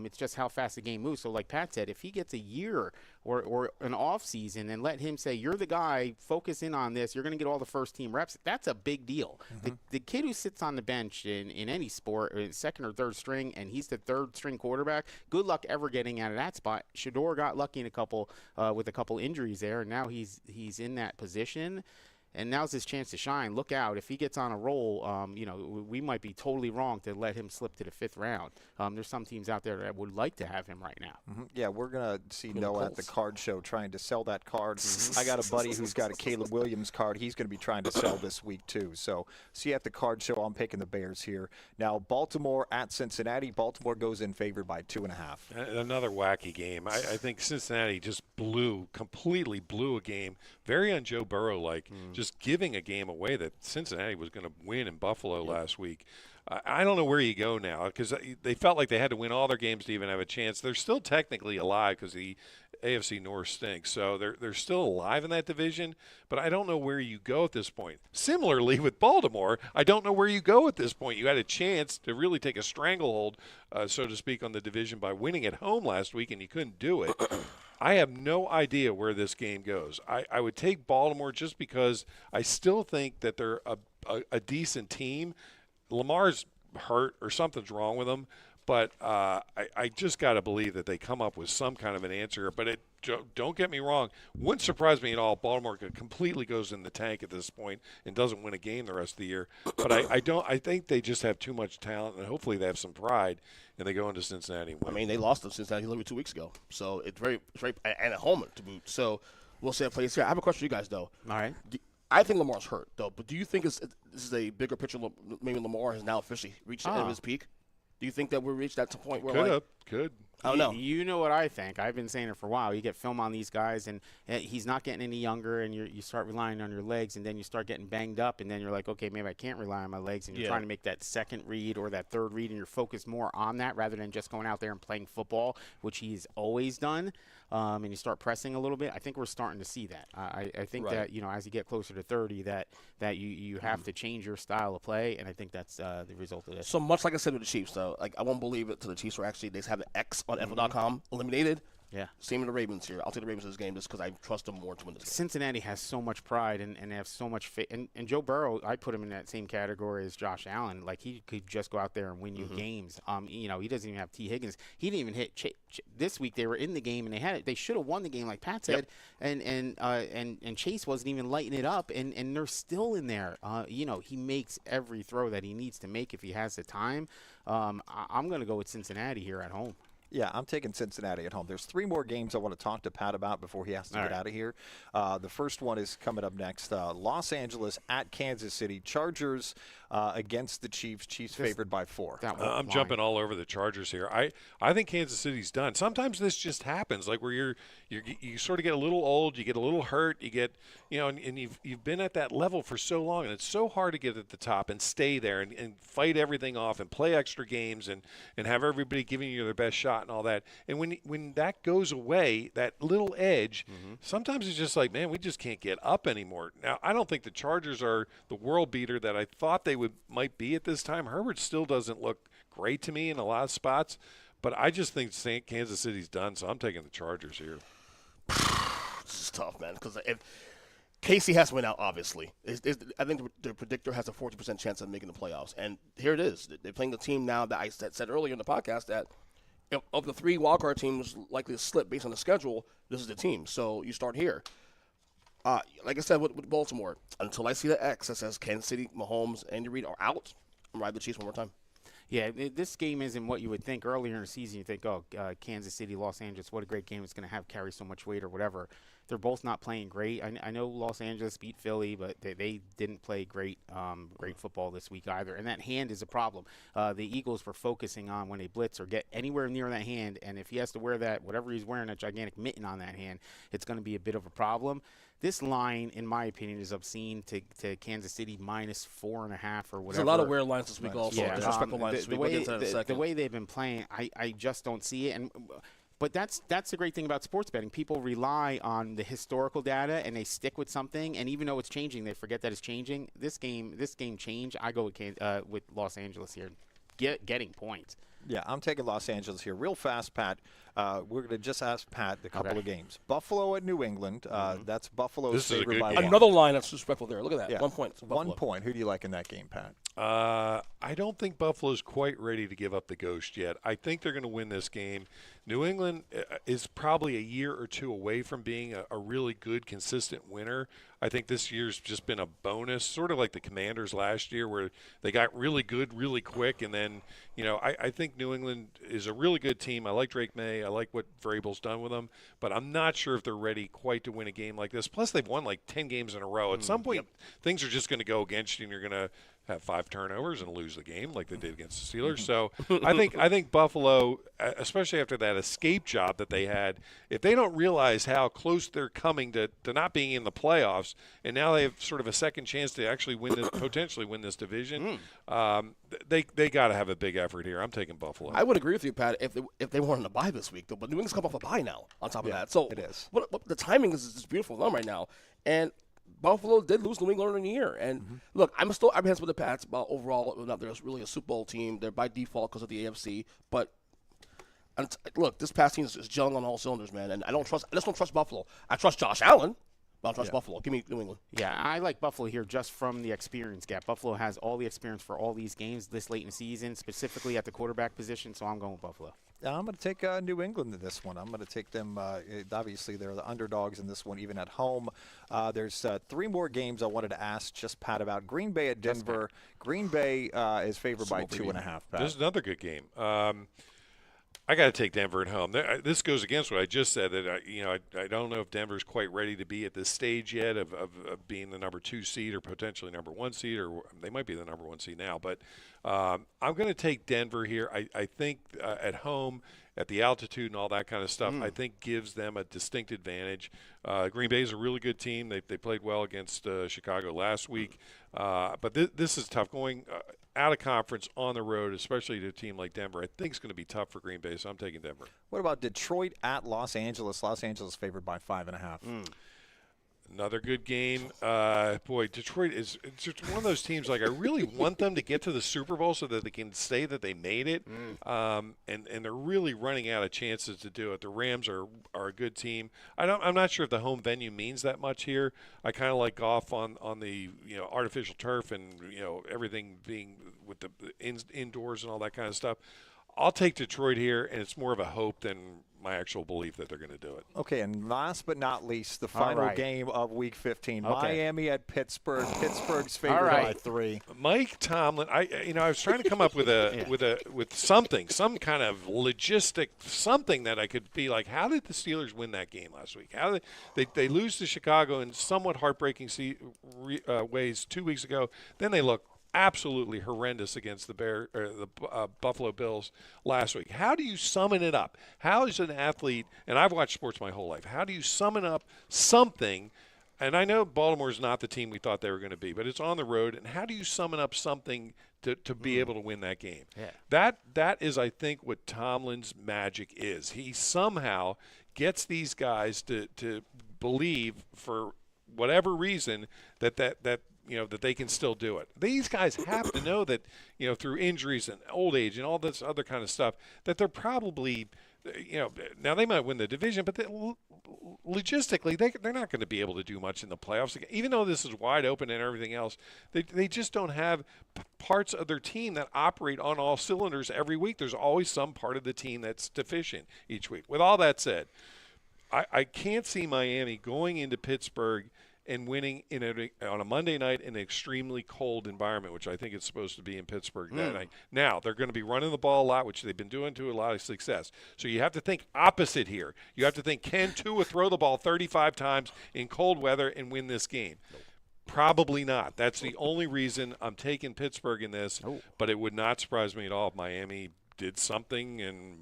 It's just how fast the game moves. So like Pat said, if he gets a year or an off season and let him say, you're the guy, focus in on this, you're going to get all the first team reps, that's a big deal. Mm-hmm. The kid who sits on the bench in any sport, second or third string, and he's the third string quarterback, good luck ever getting out of that spot. Shador got lucky in with a couple injuries there, and now he's in that position. And now's his chance to shine. Look out. If he gets on a roll, we might be totally wrong to let him slip to the 5th round. There's some teams out there that would like to have him right now. Mm-hmm. Yeah, we're going to see Noah at the card show trying to sell that card. I got a buddy who's got a Caleb Williams card. He's going to be trying to sell this week, too. So see you at the card show. I'm picking the Bears here. Now, Baltimore at Cincinnati. Baltimore goes in favored by 2.5. Another wacky game. I think Cincinnati just completely blew a game. Very on Joe Burrow-like, just giving a game away that Cincinnati was going to win in Buffalo last week. I don't know where you go now because they felt like they had to win all their games to even have a chance. They're still technically alive because the AFC North stinks, so they're still alive in that division, but I don't know where you go at this point. Similarly with Baltimore, I don't know where you go at this point. You had a chance to really take a stranglehold, so to speak, on the division by winning at home last week, and you couldn't do it. I have no idea where this game goes. I would take Baltimore just because I still think that they're a decent team. Lamar's hurt or something's wrong with him. But I just got to believe that they come up with some kind of an answer. But don't get me wrong, wouldn't surprise me at all. Baltimore completely goes in the tank at this point and doesn't win a game the rest of the year. But I think they just have too much talent, and hopefully they have some pride, and they go into Cincinnati and win. I mean, they lost to Cincinnati literally 2 weeks ago, so it's very and at home to boot. So we'll see how it plays here. I have a question for you guys though. All right. I think Lamar's hurt though, but do you think this is a bigger picture? Maybe Lamar has now officially reached the end of his peak. Do you think that we'll reach that point where Could. I don't know. You know what I think. I've been saying it for a while. You get film on these guys, and he's not getting any younger, and you start relying on your legs, and then you start getting banged up, and then you're like, okay, maybe I can't rely on my legs, and you're trying to make that second read or that third read, and you're focused more on that rather than just going out there and playing football, which he's always done, and you start pressing a little bit. I think we're starting to see that. I think that, as you get closer to 30, that you have to change your style of play, and I think that's the result of this. So much like I said with the Chiefs, though, like I won't believe it till the Chiefs are actually they have an X on NFL.com eliminated. Yeah. Same with the Ravens here. I'll take the Ravens in this game just because I trust them more to win this game. Cincinnati has so much pride and they have so much faith. And Joe Burrow, I put him in that same category as Josh Allen. Like, he could just go out there and win you games. He doesn't even have T. Higgins. He didn't even hit this week. They were in the game and they should have won the game, like Pat said. And Chase wasn't even lighting it up. And they're still in there. He makes every throw that he needs to make if he has the time. I'm going to go with Cincinnati here at home. Yeah, I'm taking Cincinnati at home. There's 3 more games I want to talk to Pat about before he has to get out of here. The first one is coming up next. Los Angeles at Kansas City. Chargers against the Chiefs. Chiefs favored by 4. I'm jumping all over the Chargers here. I think Kansas City's done. Sometimes this just happens, like where you sort of get a little old, you get a little hurt, you get and you've been at that level for so long, and it's so hard to get at the top and stay there and fight everything off and play extra games and have everybody giving you their best shot and all that. And when that goes away, that little edge, sometimes it's just like, man, we just can't get up anymore. Now, I don't think the Chargers are the world beater that I thought they might be at this time. Herbert still doesn't look great to me in a lot of spots, but I just think Kansas City's done, so I'm taking the Chargers here. This is tough, man, because if Casey has to win out, obviously. I think the predictor has a 40% chance of making the playoffs, and here it is. They're playing the team now that I said earlier in the podcast that of the 3 wildcard teams likely to slip based on the schedule, this is the team. So you start here. Like I said with Baltimore, until I see the X that says Kansas City, Mahomes, Andy Reid are out, I'm riding the Chiefs one more time. Yeah, this game isn't what you would think earlier in the season. You think, Kansas City, Los Angeles, what a great game it's going to carry so much weight or whatever. They're both not playing great. I know Los Angeles beat Philly, but they didn't play great football this week either. And that hand is a problem. The Eagles were focusing on when they blitz or get anywhere near that hand, and if he has to wear that, whatever he's wearing, a gigantic mitten on that hand, it's going to be a bit of a problem. This line, in my opinion, is obscene to Kansas City minus 4.5 or whatever. There's a lot of weird lines this week also. Yeah, Disrespectful lines this week. We'll get into that in a second. The way they've been playing, I just don't see it. But that's the great thing about sports betting. People rely on the historical data and they stick with something. And even though it's changing, they forget that it's changing. This game changed. I go with Los Angeles here, getting points. Yeah, I'm taking Los Angeles here. Real fast, Pat. We're going to just ask Pat a couple of games. Buffalo at New England. That's Buffalo's favored by 1. Another line that's disrespectful there. Look at that. Yeah. 1 point. 1 point. Who do you like in that game, Pat? I don't think Buffalo's quite ready to give up the ghost yet. I think they're going to win this game. New England is probably a year or 2 away from being a really good, consistent winner. I think this year's just been a bonus, sort of like the Commanders last year where they got really good really quick. And then, I think New England is a really good team. I like Drake May. I like what Vrabel's done with them. But I'm not sure if they're ready quite to win a game like this. Plus, they've won like 10 games in a row. At some point, things are just going to go against you, and you're going to have 5 turnovers and lose the game like they did against the Steelers. So I think Buffalo, especially after that escape job that they had, if they don't realize how close they're coming to not being in the playoffs, and now they have sort of a second chance to actually potentially win this division, they got to have a big effort here. I'm taking Buffalo. I would agree with you, Pat, if they weren't on a bye this week, though. But New England's come off a bye now. On top of that, so it is. What the timing is just beautiful for them right now, and Buffalo did lose New England in a year. And look, I'm still apprehensive with the Pats about overall. Not they're really a Super Bowl team. They're by default because of the AFC. But look, this Pats team is gelling on all cylinders, man. And I just don't trust Buffalo. I trust Josh Allen. But I don't trust Buffalo. Give me New England. Yeah, I like Buffalo here just from the experience gap. Buffalo has all the experience for all these games this late in the season, specifically at the quarterback position, so I'm going with Buffalo. I'm going to take New England in this one. I'm going to take them. Obviously, they're the underdogs in this one, even at home. There's 3 more games I wanted to ask just Pat about. Green Bay at Denver. Green Bay is favored by 2.5. Pat. This is another good game. I got to take Denver at home. This goes against what I just said. That I don't know if Denver's quite ready to be at this stage yet of being the number 2 seed or potentially number 1 seed, or they might be the number 1 seed now. But I'm going to take Denver here. I think at home, at the altitude and all that kind of stuff, I think gives them a distinct advantage. Green Bay is a really good team. They played well against Chicago last week. But this is tough going out of conference on the road, especially to a team like Denver. I think it's going to be tough for Green Bay, so I'm taking Denver. What about Detroit at Los Angeles? Los Angeles favored by 5.5. Another good game. Boy, Detroit is just one of those teams, like, I really want them to get to the Super Bowl so that they can say that they made it. And they're really running out of chances to do it. The Rams are a good team. I'm not sure if the home venue means that much here. I kind of like golf on the artificial turf and everything being with the indoors and all that kind of stuff. I'll take Detroit here, and it's more of a hope than my actual belief that they're going to do it. Okay, and last but not least, the final game of Week 15. Okay. Miami at Pittsburgh. Pittsburgh's favored by 3. Mike Tomlin. I was trying to come up with with something, some kind of logistic something that I could be like, how did the Steelers win that game last week? How did they lose to Chicago in somewhat heartbreaking ways 2 weeks ago? Then they look absolutely horrendous against the Buffalo Bills last week. How do you summon it up? How is an athlete, and I've watched sports my whole life, how do you summon up something? And I know Baltimore is not the team we thought they were going to be, but it's on the road. And how do you summon up something to be able to win that game? Yeah. That is, I think, what Tomlin's magic is. He somehow gets these guys to believe, for whatever reason, that they can still do it. These guys have to know that, through injuries and old age and all this other kind of stuff, that they're probably, now they might win the division, but logistically, they're not going to be able to do much in the playoffs. Even though this is wide open and everything else, they just don't have parts of their team that operate on all cylinders every week. There's always some part of the team that's deficient each week. With all that said, I can't see Miami going into Pittsburgh and winning on a Monday night in an extremely cold environment, which I think it's supposed to be in Pittsburgh that night. Now, they're going to be running the ball a lot, which they've been doing to a lot of success. So you have to think opposite here. You have to think, can Tua throw the ball 35 times in cold weather and win this game? Probably not. That's the only reason I'm taking Pittsburgh in this, but it would not surprise me at all if Miami did something and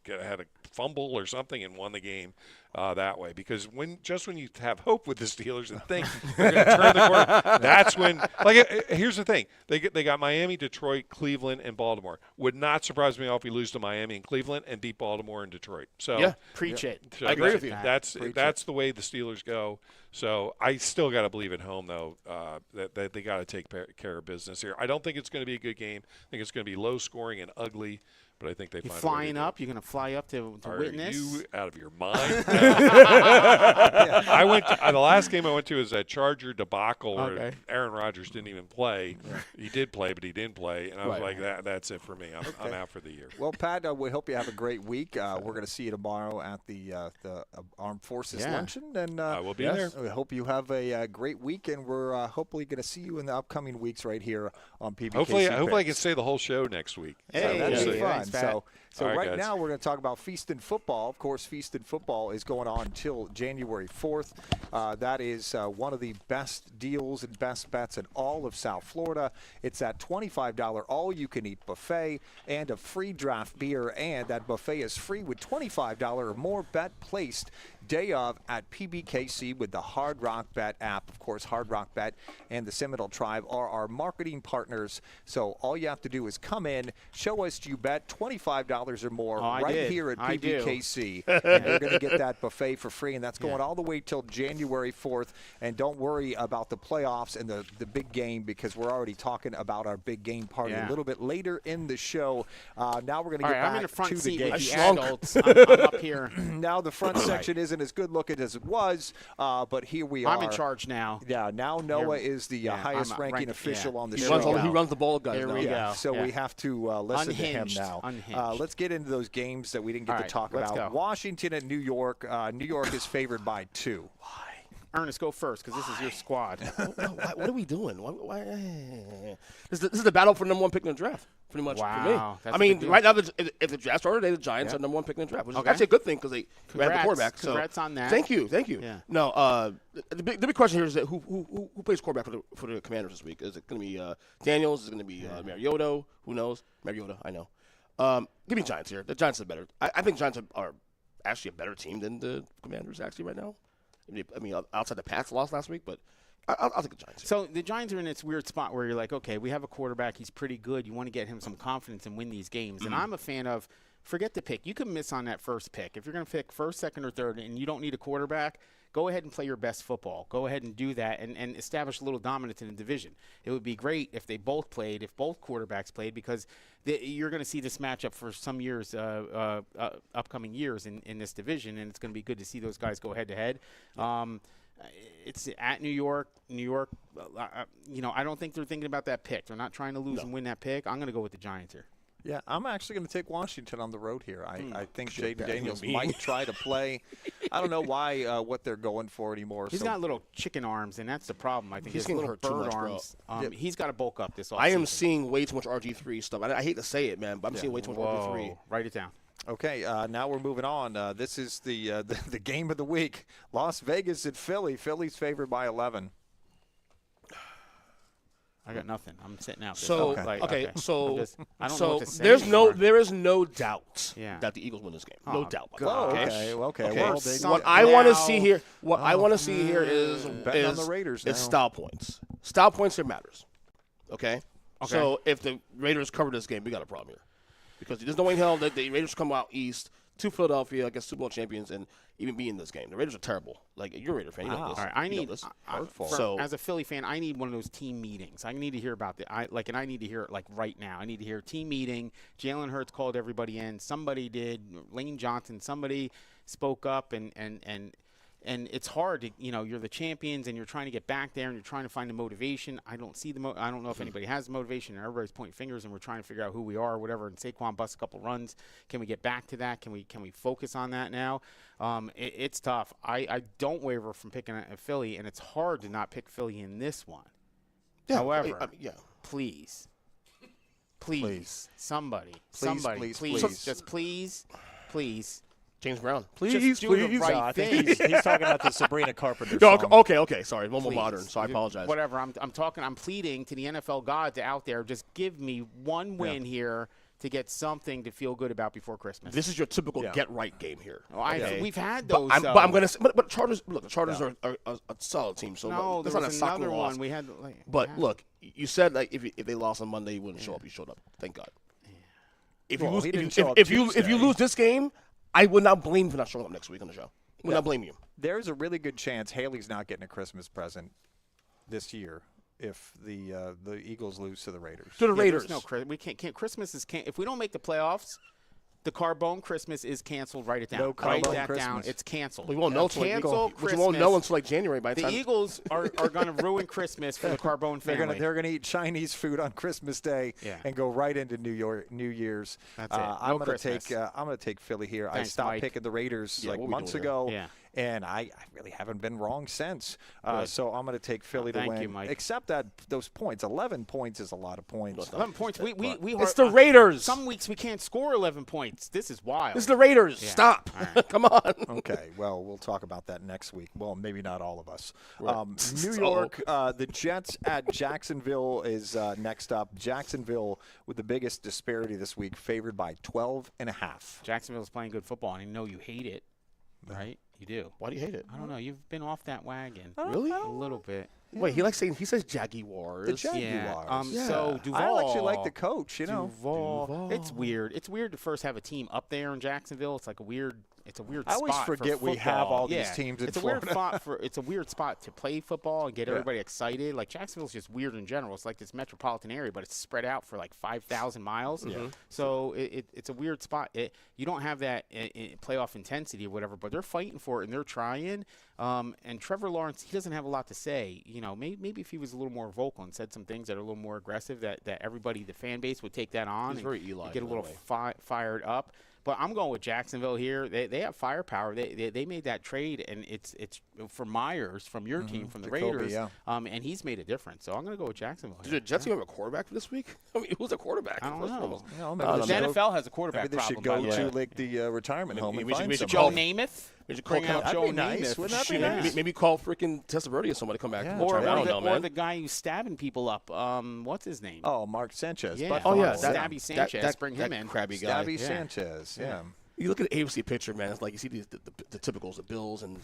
had a fumble or something and won the game that way. Because when you have hope with the Steelers and think they're going to turn the corner, that's when. Here's the thing: they got Miami, Detroit, Cleveland, and Baltimore. Would not surprise me if we lose to Miami and Cleveland and beat Baltimore and Detroit. So preach it. So I agree with you. That's the way the Steelers go. So I still got to believe at home though that they got to take care of business here. I don't think it's going to be a good game. I think it's going to be low scoring and ugly. But I think they find flying up. You're going to fly up to witness. Are you out of your mind? The last game I went to was that Charger debacle where Aaron Rodgers didn't even play. He did play, but he didn't play, and I was like, that's it for me. I'm out for the year. Well, Pat, we hope you have a great week. We're going to see you tomorrow at the Armed Forces luncheon, and I will be there. We hope you have a great week, and we're hopefully going to see you in the upcoming weeks right here on PBKC. Hopefully, I can stay the whole show next week. Hey, that'd be fun. Thanks, Pat. So All right, right guys. now we're going to talk about Feast and Football. Of course, Feast and Football is going on until January 4th. That is one of the best deals and best bets in all of South Florida. It's that $25 all-you-can-eat buffet and a free draft beer, and that buffet is free with $25 or more bet placed day of at PBKC with the Hard Rock Bet app. Of course, Hard Rock Bet and the Seminole Tribe are our marketing partners. So all you have to do is come in, show us you bet $25 or more here at PBKC. And you're going to get that buffet for free, and that's going all the way till January 4th. And don't worry about the playoffs and the big game, because we're already talking about our big game party a little bit later in the show. Now we're going to get back I'm in the front to the seat game. with the adults. I'm up here. Now the front section isn't as good looking as it was, but here we are. I'm in charge now. Yeah, now Noah is the highest ranking official on the show. He runs the ball, guys. Here now. we go. So we have to listen to him now. Unhinged. Let's get into those games that we didn't get to talk let's about. go. Washington and New York. New York is favored by 2. Ernest, go first, because this is your squad. What are we doing? Why? This is the battle for number 1 pick in the draft, pretty much Wow, for me. that's I a mean, good deal. right now, if the draft started, the Giants are number 1 pick in the draft, which is actually a good thing because they ran the quarterback. So Congrats on that. Thank you. Yeah. No, the big question here is that who plays quarterback for the Commanders this week? Is it going to be Daniels? Is it going to be Mariota? Who knows? Mariota, I know. Give me Giants here. The Giants are better. I think Giants are actually a better team than the Commanders actually right now. I mean, outside the Pats lost last week, but I'll take the Giants. So the Giants are in this weird spot where you're like, okay, we have a quarterback. He's pretty good. You want to get him some confidence and win these games. And I'm a fan of forget the pick. You can miss on that first pick. If you're going to pick first, second, or third and you don't need a quarterback, go ahead and play your best football. Go ahead and do that and establish a little dominance in the division. It would be great if they both played, if both quarterbacks played, because you're going to see this matchup for some years, upcoming years in this division, and it's going to be good to see those guys go head-to-head. It's at New York. New York, I don't think they're thinking about that pick. They're not trying to lose and win that pick. I'm going to go with the Giants here. Yeah, I'm actually going to take Washington on the road here. I think Jaden Daniels might try to play. I don't know why what they're going for anymore. He's got little chicken arms, and that's the problem. I think He's his little getting hurt too bird much, bro. arms. He's got to bulk up this offseason. I am seeing way too much RG3 stuff. I hate to say it, man, but I'm seeing way too much RG3. Write it down. Okay, now we're moving on. This is the game of the week. Las Vegas at Philly. Philly's favored by 11. I got nothing. I'm sitting out. So I don't know what to say there is no doubt that the Eagles win this game. No doubt. Okay. What I want to see here, is betting on the Raiders now. It's style points. Style points here matters. Okay. So if the Raiders cover this game, we got a problem here, because there's no way in hell that the Raiders come out east to Philadelphia against Super Bowl champions and even be in this game. The Raiders are terrible. Like, you're a Raider fan. You know this. All right, as a Philly fan, I need one of those team meetings. I need to hear about and I need to hear it like right now. I need to hear team meeting. Jalen Hurts called everybody in. Somebody did. Lane Johnson. Somebody spoke up and it's hard to, you're the champions and you're trying to get back there and you're trying to find the motivation. I don't see I don't know if anybody has the motivation, and everybody's pointing fingers and we're trying to figure out who we are or whatever. And Saquon busts a couple runs. Can we get back to that? Can we focus on that now? It's tough. I don't waver from picking a Philly, and it's hard to not pick Philly in this one. Yeah, however, please, somebody, just please. James Brown. Please do the right I thing. think he's talking about the Sabrina Carpenter No, song. okay. Sorry, one more modern. So I apologize. Whatever. I'm pleading to the NFL gods out there. Just give me one win here to get something to feel good about before Christmas. This is your typical get right game here. We've had those. But I'm going to say, but Chargers. Look, the Chargers are a solid team. So no, that's there not was a soccer another loss. one we had. But look, you said like if they lost on Monday, you wouldn't show up. You showed up. Thank God. If you lose this game, I would not blame you for not showing up next week on the show. I would not blame you. There's a really good chance Haley's not getting a Christmas present this year if the Eagles lose to the Raiders. To the Raiders. No, we can't. Christmas is if we don't make the playoffs, The Carbone Christmas is canceled. Write it down. No Write Carbone that down. Christmas. It's canceled. We won't know until Cancel we won't know Christmas. until like January by the time. The Eagles are going to ruin Christmas for the Carbone family. They're gonna eat Chinese food on Christmas Day and go right into New Year's. That's it. I'm gonna take Philly here. Thanks, I stopped Mike. picking the Raiders like months doing ago. Yeah. And I really haven't been wrong since. So I'm going to take Philly to Thank win. you, Mike. Except that those points, 11 points is a lot of points. 11 points. We It's the Raiders. Some weeks we can't score 11 points. This is wild. It's the Raiders. Yeah. Stop. Right. Come on. Okay, well, we'll talk about that next week. Well, maybe not all of us. Right. New York, the Jets at Jacksonville is next up. Jacksonville with the biggest disparity this week, favored by 12.5. Jacksonville's playing good football, and I know you hate it, right? You do. Why do you hate it? I don't know. You've been off that wagon. Really? A little bit. Wait, he says Jaguars. The Jaguars. Yeah. So Duval. I actually like the coach, Duval. It's weird. It's weird to first have a team up there in Jacksonville. It's like a weird spot. I always for forget we have football. all these teams in it's Florida. A weird spot it's a weird spot to play football and get everybody excited. Like Jacksonville's just weird in general. It's like this metropolitan area, but it's spread out for like 5,000 miles. So it's a weird spot. You don't have that playoff intensity or whatever, but they're fighting for it and they're trying. And Trevor Lawrence, he doesn't have a lot to say. Maybe if he was a little more vocal and said some things that are a little more aggressive, that everybody, the fan base, would take that on. He's very Eli and get a in that little way. fired up. But I'm going with Jacksonville here. They have firepower. They made that trade, and it's for Myers from your team, from the Jacoby, Raiders, yeah. and he's made a difference. So I'm going to go with Jacksonville. Did the Jets even have a quarterback for this week? I mean, who's a quarterback? I don't First and know. foremost. Maybe The they should NFL has a quarterback Maybe they should problem. go by the way. to like the retirement home and we should- find we should somebody. Joe Namath. We should Bring call out That'd Joe be nice. Namath. Wouldn't that be Shit. nice? Maybe call freaking Testaverde or somebody to come back. Yeah. to the Or, retirement. I the, don't know, or man. the guy who's stabbing people up. What's his name? Oh, Mark Sanchez. Yeah. But Oh, yeah, Stabby Sanchez. Bring him in. Crabby guy. Stabby Yeah. Sanchez. Yeah. You look at the AFC picture, man. It's like you see the typicals, the Bills, and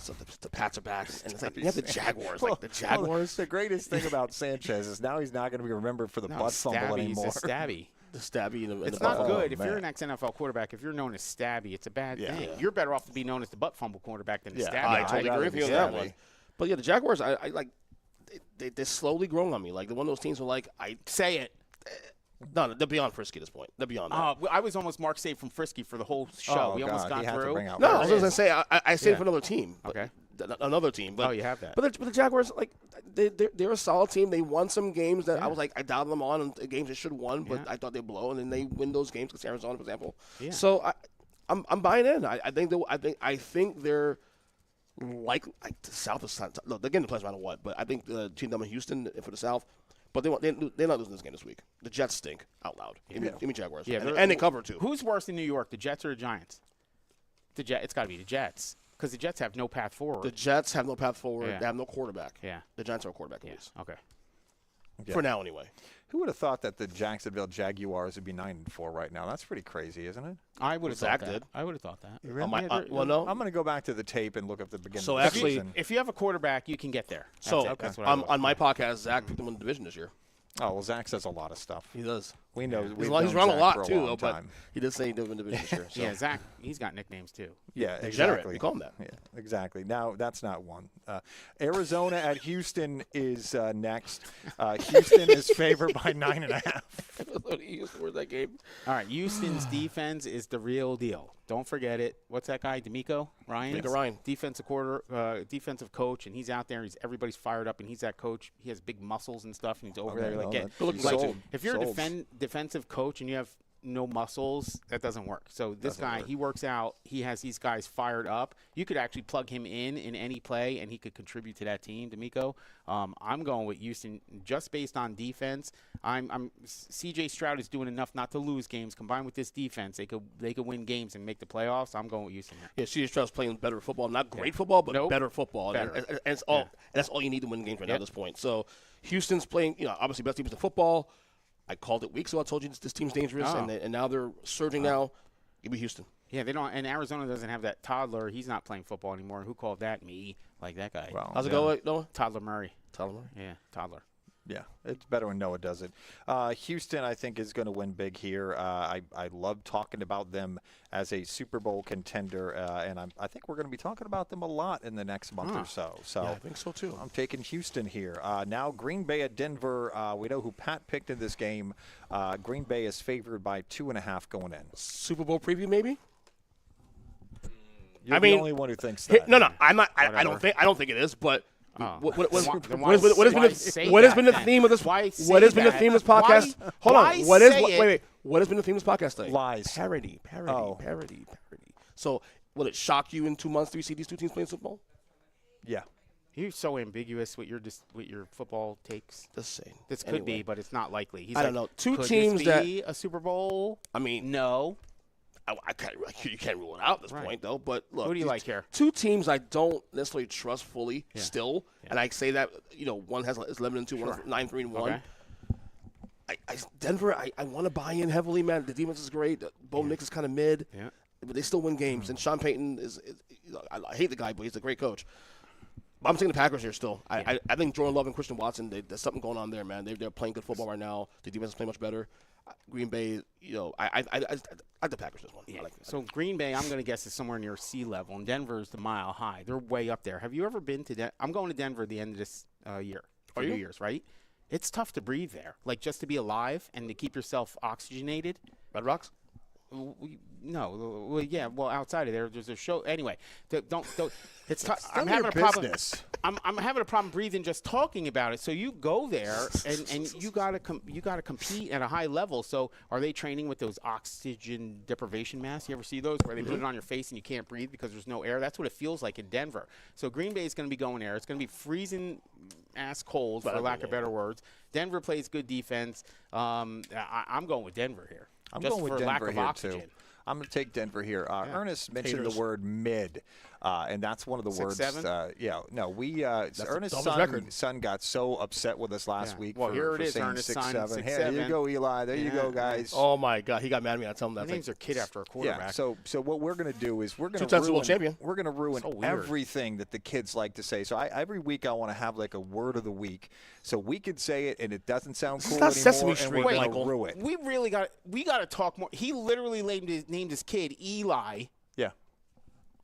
the Pats are back, and it's like you have the Jaguars. Like the Jaguars. The greatest thing about Sanchez is now he's not going to be remembered for the butt fumble anymore. He's a stabby. The stabby in the It's butt. not good. If man. you're an ex-NFL quarterback, if you're known as stabby, it's a bad Yeah. thing. Yeah. You're better off to be known as the butt fumble quarterback than the Yeah, stabby. I I'd totally rather agree with be you on that stabby. one. But yeah, the Jaguars, I like. They're slowly growing on me. Like one of those teams were like, Say it. no, they're beyond Frisky at this point. They're beyond that. I was almost Mark Saved from Frisky for the whole show. Oh, We almost God, got he had to through. bring out No, I Frisky. was going to say I saved Yeah. for another team. But Okay. Another team. But, Oh, you have that. But the Jaguars, like, they're a solid team. They won some games that I was like, I doubted them on, and games they should have won, but Yeah. I thought they'd blow, and then they win those games against Arizona, for example. Yeah. So I'm buying in. I think they're like the South is look, they're getting the playoffs no matter what. But I think the team them in Houston for the South. But they're not losing this game this week. The Jets stink out loud. Give me Jaguars. Yeah, and they cover too. Who's worse in New York, the Jets or the Giants? It's got to be the Jets because the Jets have no path forward. The Jets have no path forward. Yeah. They have no quarterback. Yeah. The Giants are a quarterback at least. Okay. For now, anyway. Who would have thought that the Jacksonville Jaguars would be 9-4 right now? That's pretty crazy, isn't it? I would have Zach thought that. did. I would have thought that. Really? Well, no. I'm going to go back to the tape and look up the beginning So of the actually- season. If you have a quarterback, you can get there. That's So it. That's what I would on my podcast, Zach picked them in the division this year. Oh, well, Zach says a lot of stuff. He does. We know. He's we've wrong known a Zach lot for too, long though. But time. he did say he did win the division this year. So. Yeah, Zach, he's got nicknames too. Yeah, Degenerate. exactly. We call him that. Yeah, exactly. Now, that's not one. Arizona at Houston is next. Houston is favored by 9.5. Where's that game? All right, Houston's defense is the real deal. Don't forget it. What's that guy, D'Amico Ryan? D'Amico Ryan. Defensive coach, and he's out there. Everybody's fired up, and he's that coach. He has big muscles and stuff, and he's over there. no, Like, that- Good looking like, sold. if you're Sold. a defensive coach and you have no muscles, that doesn't work. So this guy, he works out. He has these guys fired up. You could actually plug him in any play, and he could contribute to that team, D'Amico. I'm going with Houston just based on defense. C.J. Stroud is doing enough not to lose games. Combined with this defense, they could win games and make the playoffs. I'm going with Houston here. Yeah, C.J. Stroud's playing better football. Not great football, but Nope. better football. Better. And it's all. And that's all you need to win games right now at this point. So Houston's playing, obviously best defense in football. I called it weeks ago. I told you this team's dangerous, Oh. and now they're surging now. Give me Houston. Yeah, they don't. And Arizona doesn't have that toddler. He's not playing football anymore. Who called that? Me, like that guy. Well, How's it yeah. go, Noah? Toddler Murray. Tyler Murray. Yeah, toddler. Yeah, it's better when Noah does it. Houston, I think, is going to win big here. I love talking about them as a Super Bowl contender, and I think we're going to be talking about them a lot in the next month or so. So yeah, I think so too. I'm taking Houston here. Now Green Bay at Denver. We know who Pat picked in this game. Green Bay is favored by 2.5 going in. Super Bowl preview, maybe. You're the only one who thinks that. No, I'm not. I don't think it is, but. What has been the theme of this? What has been the theme of this podcast? Hold on. What has been the theme of this podcast today? Lies. Parody. So, will it shock you in 2 months to see these two teams playing football? Yeah. You're so ambiguous with your football takes. Just saying. This could be, but it's not likely. I don't know. Two could teams this be a Super Bowl? I mean, no. You can't rule it out at this point, though. But look, who do you like here? Two teams I don't necessarily trust fully still, and I say that one is 11-2, one is 9-3-1. Okay. Denver, I want to buy in heavily, man. The defense is great. Bo Nix is kind of mid, but they still win games. And Sean Payton is I hate the guy, but he's a great coach. But I'm taking the Packers here still. I think Jordan Love and Christian Watson, there's something going on there, man. They're playing good football right now. The defense is playing much better. Green Bay, I like the Packers this one. Yeah. So Green Bay, I'm going to guess is somewhere near sea level, and Denver's the mile high. They're way up there. Have you ever been to I'm going to Denver at the end of this year. For New Year's, right? It's tough to breathe there. Like, just to be alive and to keep yourself oxygenated. Red Rocks? No. Well, yeah. Well, outside of there, there's a show. Anyway, don't. It's tough. I'm having having a problem. I'm having a problem breathing just talking about it. So you go there and you gotta compete at a high level. So are they training with those oxygen deprivation masks? You ever see those where they put it on your face and you can't breathe because there's no air? That's what it feels like in Denver. So Green Bay is going to be going there. It's going to be freezing ass cold, for lack of better words. Denver plays good defense. I'm going with Denver here. I'm just going with for Denver lack of here oxygen. too. I'm going to take Denver here. Ernest mentioned the word mid, and that's one of the 6, words. 7? Ernest's son got so upset with us last week for saying Ernest's 6, son, 7. 6, Here 7. you go, Eli. There you go, guys. Oh, my God. He got mad at me. I tell him that. Names are kid after a quarterback. Yeah, so what we're going to do is we're going to ruin everything that the kids like to say. So every week I want to have like a word of the week. So we could say it and it doesn't sound cool anymore. Sesame Street, and we're going Michael. to ruin it. We really got to talk more. He literally named his kid Eli. Yeah.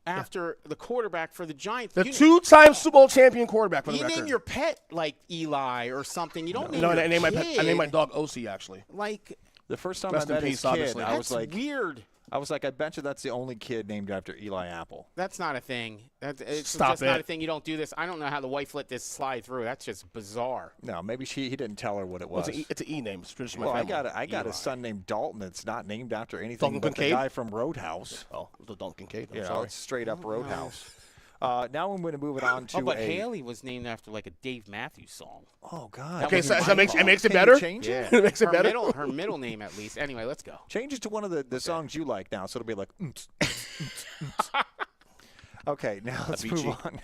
After the quarterback for the Giants. The two-time Super Bowl champion quarterback for the record. You name your pet like Eli or something. You don't name your I named kid. I named my dog Osi, actually. Like, the first time I met his kid, I was like, weird. I was like, I bet you that's the only kid named after Eli Apple. That's not a thing. It's not a thing. You don't do this. I don't know how the wife let this slide through. That's just bizarre. No, maybe he didn't tell her what it was. It's an E name. It's tradition. Well, I got a son named Dalton that's not named after anything but the guy from Roadhouse. Oh, the Dalton Kincaid. It's straight up Roadhouse. Now I'm going to move it on to but Haley was named after like a Dave Matthews song. Oh, God. Okay, so it makes it better? Change it? It makes it better? Her middle name, at least. Anyway, let's go. Change it to one of the songs you like now, so it'll be like, Okay, now let's move on.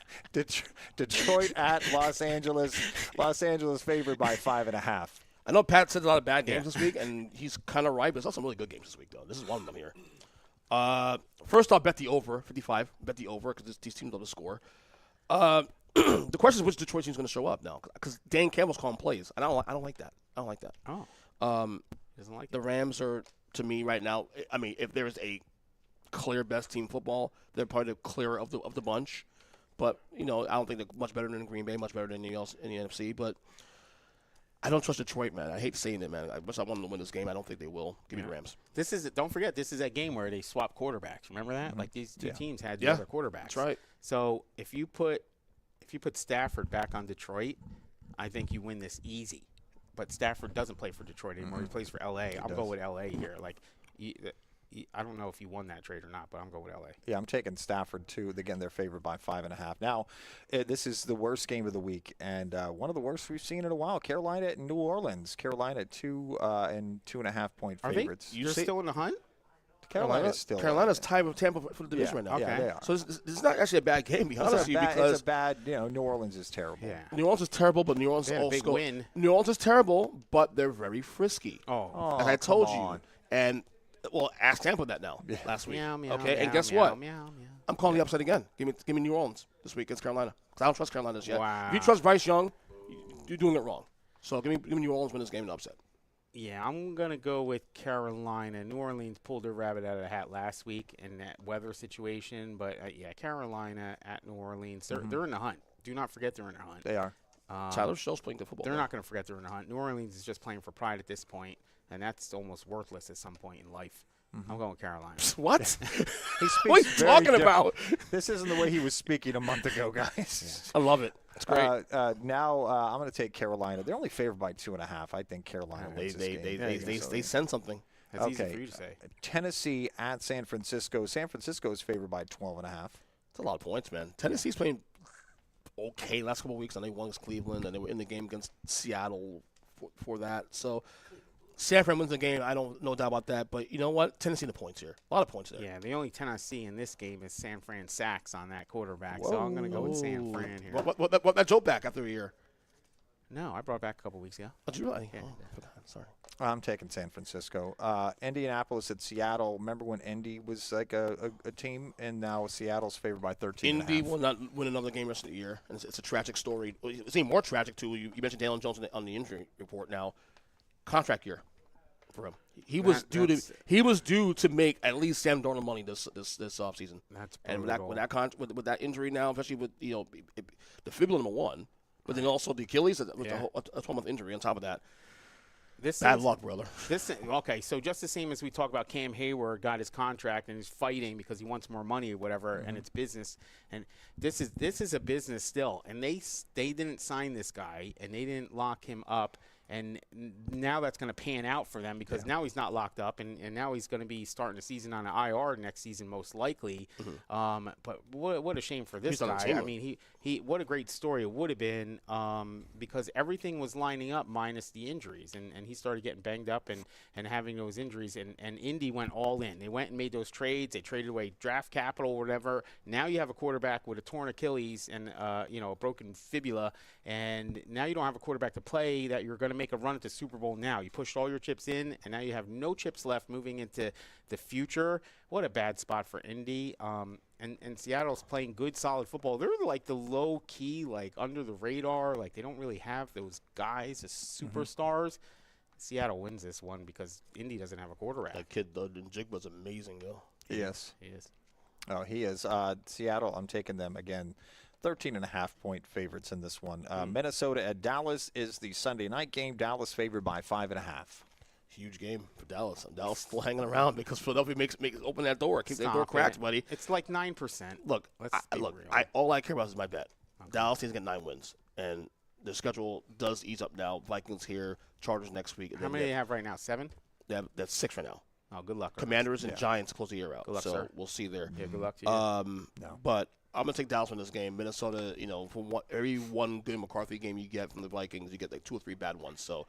Detroit at Los Angeles. Los Angeles favored by 5.5. I know Pat said a lot of bad games this week, and he's kind of right, but there's also some really good games this week, though. This is one of them here. First off, bet the over, 55. Bet the over because these teams love to score. The question is which Detroit team's going to show up now because Dan Campbell's calling plays, and I don't like that. I don't like that. Doesn't like the Rams are, to me right now, I mean, if there's a clear best team football, they're probably the clearer of the bunch. But, I don't think they're much better than Green Bay, much better than anything else in the NFC. But I don't trust Detroit, man. I hate saying it, man. I wish I wanted them to win this game. I don't think they will. Give me the Rams. Don't forget, this is that game where they swap quarterbacks. Remember that? Mm-hmm. Like these two teams had the other quarterbacks. That's right. So if you put Stafford back on Detroit, I think you win this easy. But Stafford doesn't play for Detroit anymore. He plays for L.A. I'll go with L.A. here. Like, I don't know if you won that trade or not, but I'm going with L.A. Yeah, I'm taking Stafford, too. Again, they're favored by 5.5. Now, this is the worst game of the week, and one of the worst we've seen in a while. Carolina and New Orleans. Carolina 2 and 2.5-point favorites. You're still in the hunt? Carolina's tied with Tampa for the division right now. Okay. Yeah, they are. So this is not actually a bad game, to be honest with you, because it's a bad, New Orleans is terrible. Yeah. New Orleans is terrible, but New Orleans also big win. New Orleans is terrible, but they're very frisky. As I told you. And ask Tampa that now last week. And guess what? I'm calling the upset again. Give me New Orleans this week against Carolina. Because I don't trust Carolina yet. Wow. If you trust Bryce Young, you're doing it wrong. So give me New Orleans win this game and upset. Yeah, I'm going to go with Carolina. New Orleans pulled their rabbit out of the hat last week in that weather situation. But, yeah, Carolina at New Orleans. They're in the hunt. Do not forget they're in the hunt. They are. Tyler Show's playing good football. They're not going to forget they're in the hunt. New Orleans is just playing for pride at this point, and that's almost worthless at some point in life. I'm going with Carolina. What? What are you talking about? This isn't the way he was speaking a month ago, guys. I love it. It's great. Now I'm going to take Carolina. They're only favored by 2.5. I think Carolina wins this game. They send something. That's easy for you to say. Tennessee at San Francisco. San Francisco is favored by 12.5. It's a lot of points, man. Tennessee's playing okay last couple of weeks, and they won against Cleveland, and they were in the game against Seattle for that. So San Fran wins the game. I don't no doubt about that. But you know what? Tennessee the points here. A lot of points there. Yeah, the only Tennessee in this game is San Fran sacks on that quarterback. So I'm going to go with San Fran here. What that Joe back after a year? No, I brought back a couple weeks ago. Oh, did you really? Yeah. Oh, sorry. I'm taking San Francisco. Indianapolis at Seattle. Remember when Indy was like a team, and now Seattle's favored by 13. Indy will not win another game rest of the year, and it's a tragic story. It's even more tragic too. You mentioned Dalen Jones on the injury report. Now, contract year for him. He was due to make at least Sam Darnold money this offseason. That's and brutal. with that injury now, especially with the fibula number one, but then also the Achilles with a 12-month injury on top of that. Bad luck, brother. Okay, so just the same as we talk about Cam Hayward got his contract and he's fighting because he wants more money or whatever, and it's business. And this is a business still. And they didn't sign this guy and they didn't lock him up. And now that's going to pan out for them because now he's not locked up, and now he's going to be starting the season on an IR next season most likely. But what a shame for this guy. I mean, he what a great story it would have been because everything was lining up minus the injuries, and he started getting banged up and having those injuries, and Indy went all in. They went and made those trades. They traded away draft capital or whatever. Now you have a quarterback with a torn Achilles and a broken fibula, and now you don't have a quarterback to play that you're going to make a run at the Super Bowl now. You pushed all your chips in, and now you have no chips left moving into the future. What a bad spot for Indy. And Seattle's playing good, solid football. They're like the low-key, like under the radar. Like they don't really have those guys, the superstars. Seattle wins this one because Indy doesn't have a quarterback. That kid, Njigba's amazing, though. Yes. He is. Oh, he is. Seattle, I'm taking them again. 13.5-point favorites in this one. Minnesota at Dallas is the Sunday night game. Dallas favored by 5.5. Huge game for Dallas. And Dallas still hanging around because Philadelphia makes open that door. Keep that door cracked, buddy. It's like 9%. Look, all I care about is my bet. Okay. Dallas needs to get 9 wins, and the schedule does ease up now. Vikings here, Chargers next week. How many do they have right now? 7? That's 6 right now. Oh, good luck. Commanders and Giants close the year out. Good luck, so sir. We'll see there. Yeah, good luck to you. But I'm going to take Dallas in this game. Minnesota, for every one good McCarthy game you get from the Vikings, you get like 2 or 3 bad ones. So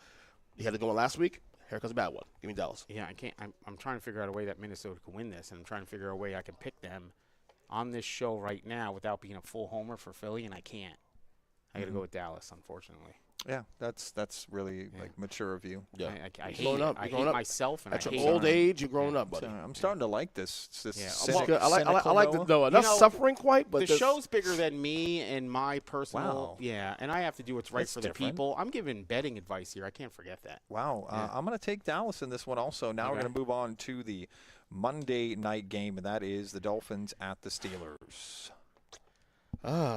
you had to go on last week. Here comes a bad one. Give me Dallas. Yeah, I can't. I'm trying to figure out a way that Minnesota can win this, and I'm trying to figure out a way I can pick them on this show right now without being a full homer for Philly, and I can't. I got to go with Dallas, unfortunately. Yeah, that's really like mature of you. Yeah, I hate it. I hate myself, and at I hate your old age, you're growing up, buddy. I'm starting to like this. I like the not suffering quite, but the show's bigger than me and my personal. Wow. Yeah, and I have to do what's right for the different. people. I'm giving betting advice here. I can't forget that. Wow. I'm going to take Dallas in this one also. Now we're going to move on to the Monday night game, and that is the Dolphins at the Steelers.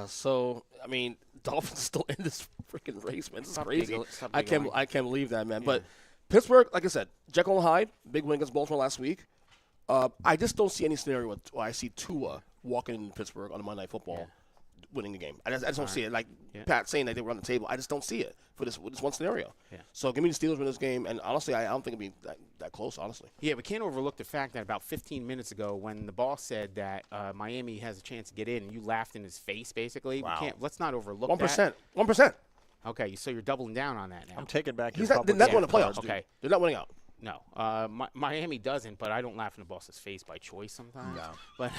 So I mean, Dolphins still in this freaking race, man. This is crazy. I can't believe that, man. Yeah. But Pittsburgh, like I said, Jekyll and Hyde, big win against Baltimore last week. I just don't see any scenario where I see Tua walking in Pittsburgh on a Monday Night Football, winning the game. I just don't see it. Like Pat saying that they were on the table, I just don't see it for this one scenario. Yeah. So give me the Steelers win this game, and honestly, I don't think it'll be that close, honestly. Yeah, we can't overlook the fact that about 15 minutes ago, when the boss said that Miami has a chance to get in, and you laughed in his face, basically. Wow. Let's not overlook 1%. that. 1%. Okay, so you're doubling down on that now. I'm taking back your They're not going to playoffs, dude. Okay. They're not winning out. No, Miami doesn't, but I don't laugh in the boss's face by choice sometimes. No. But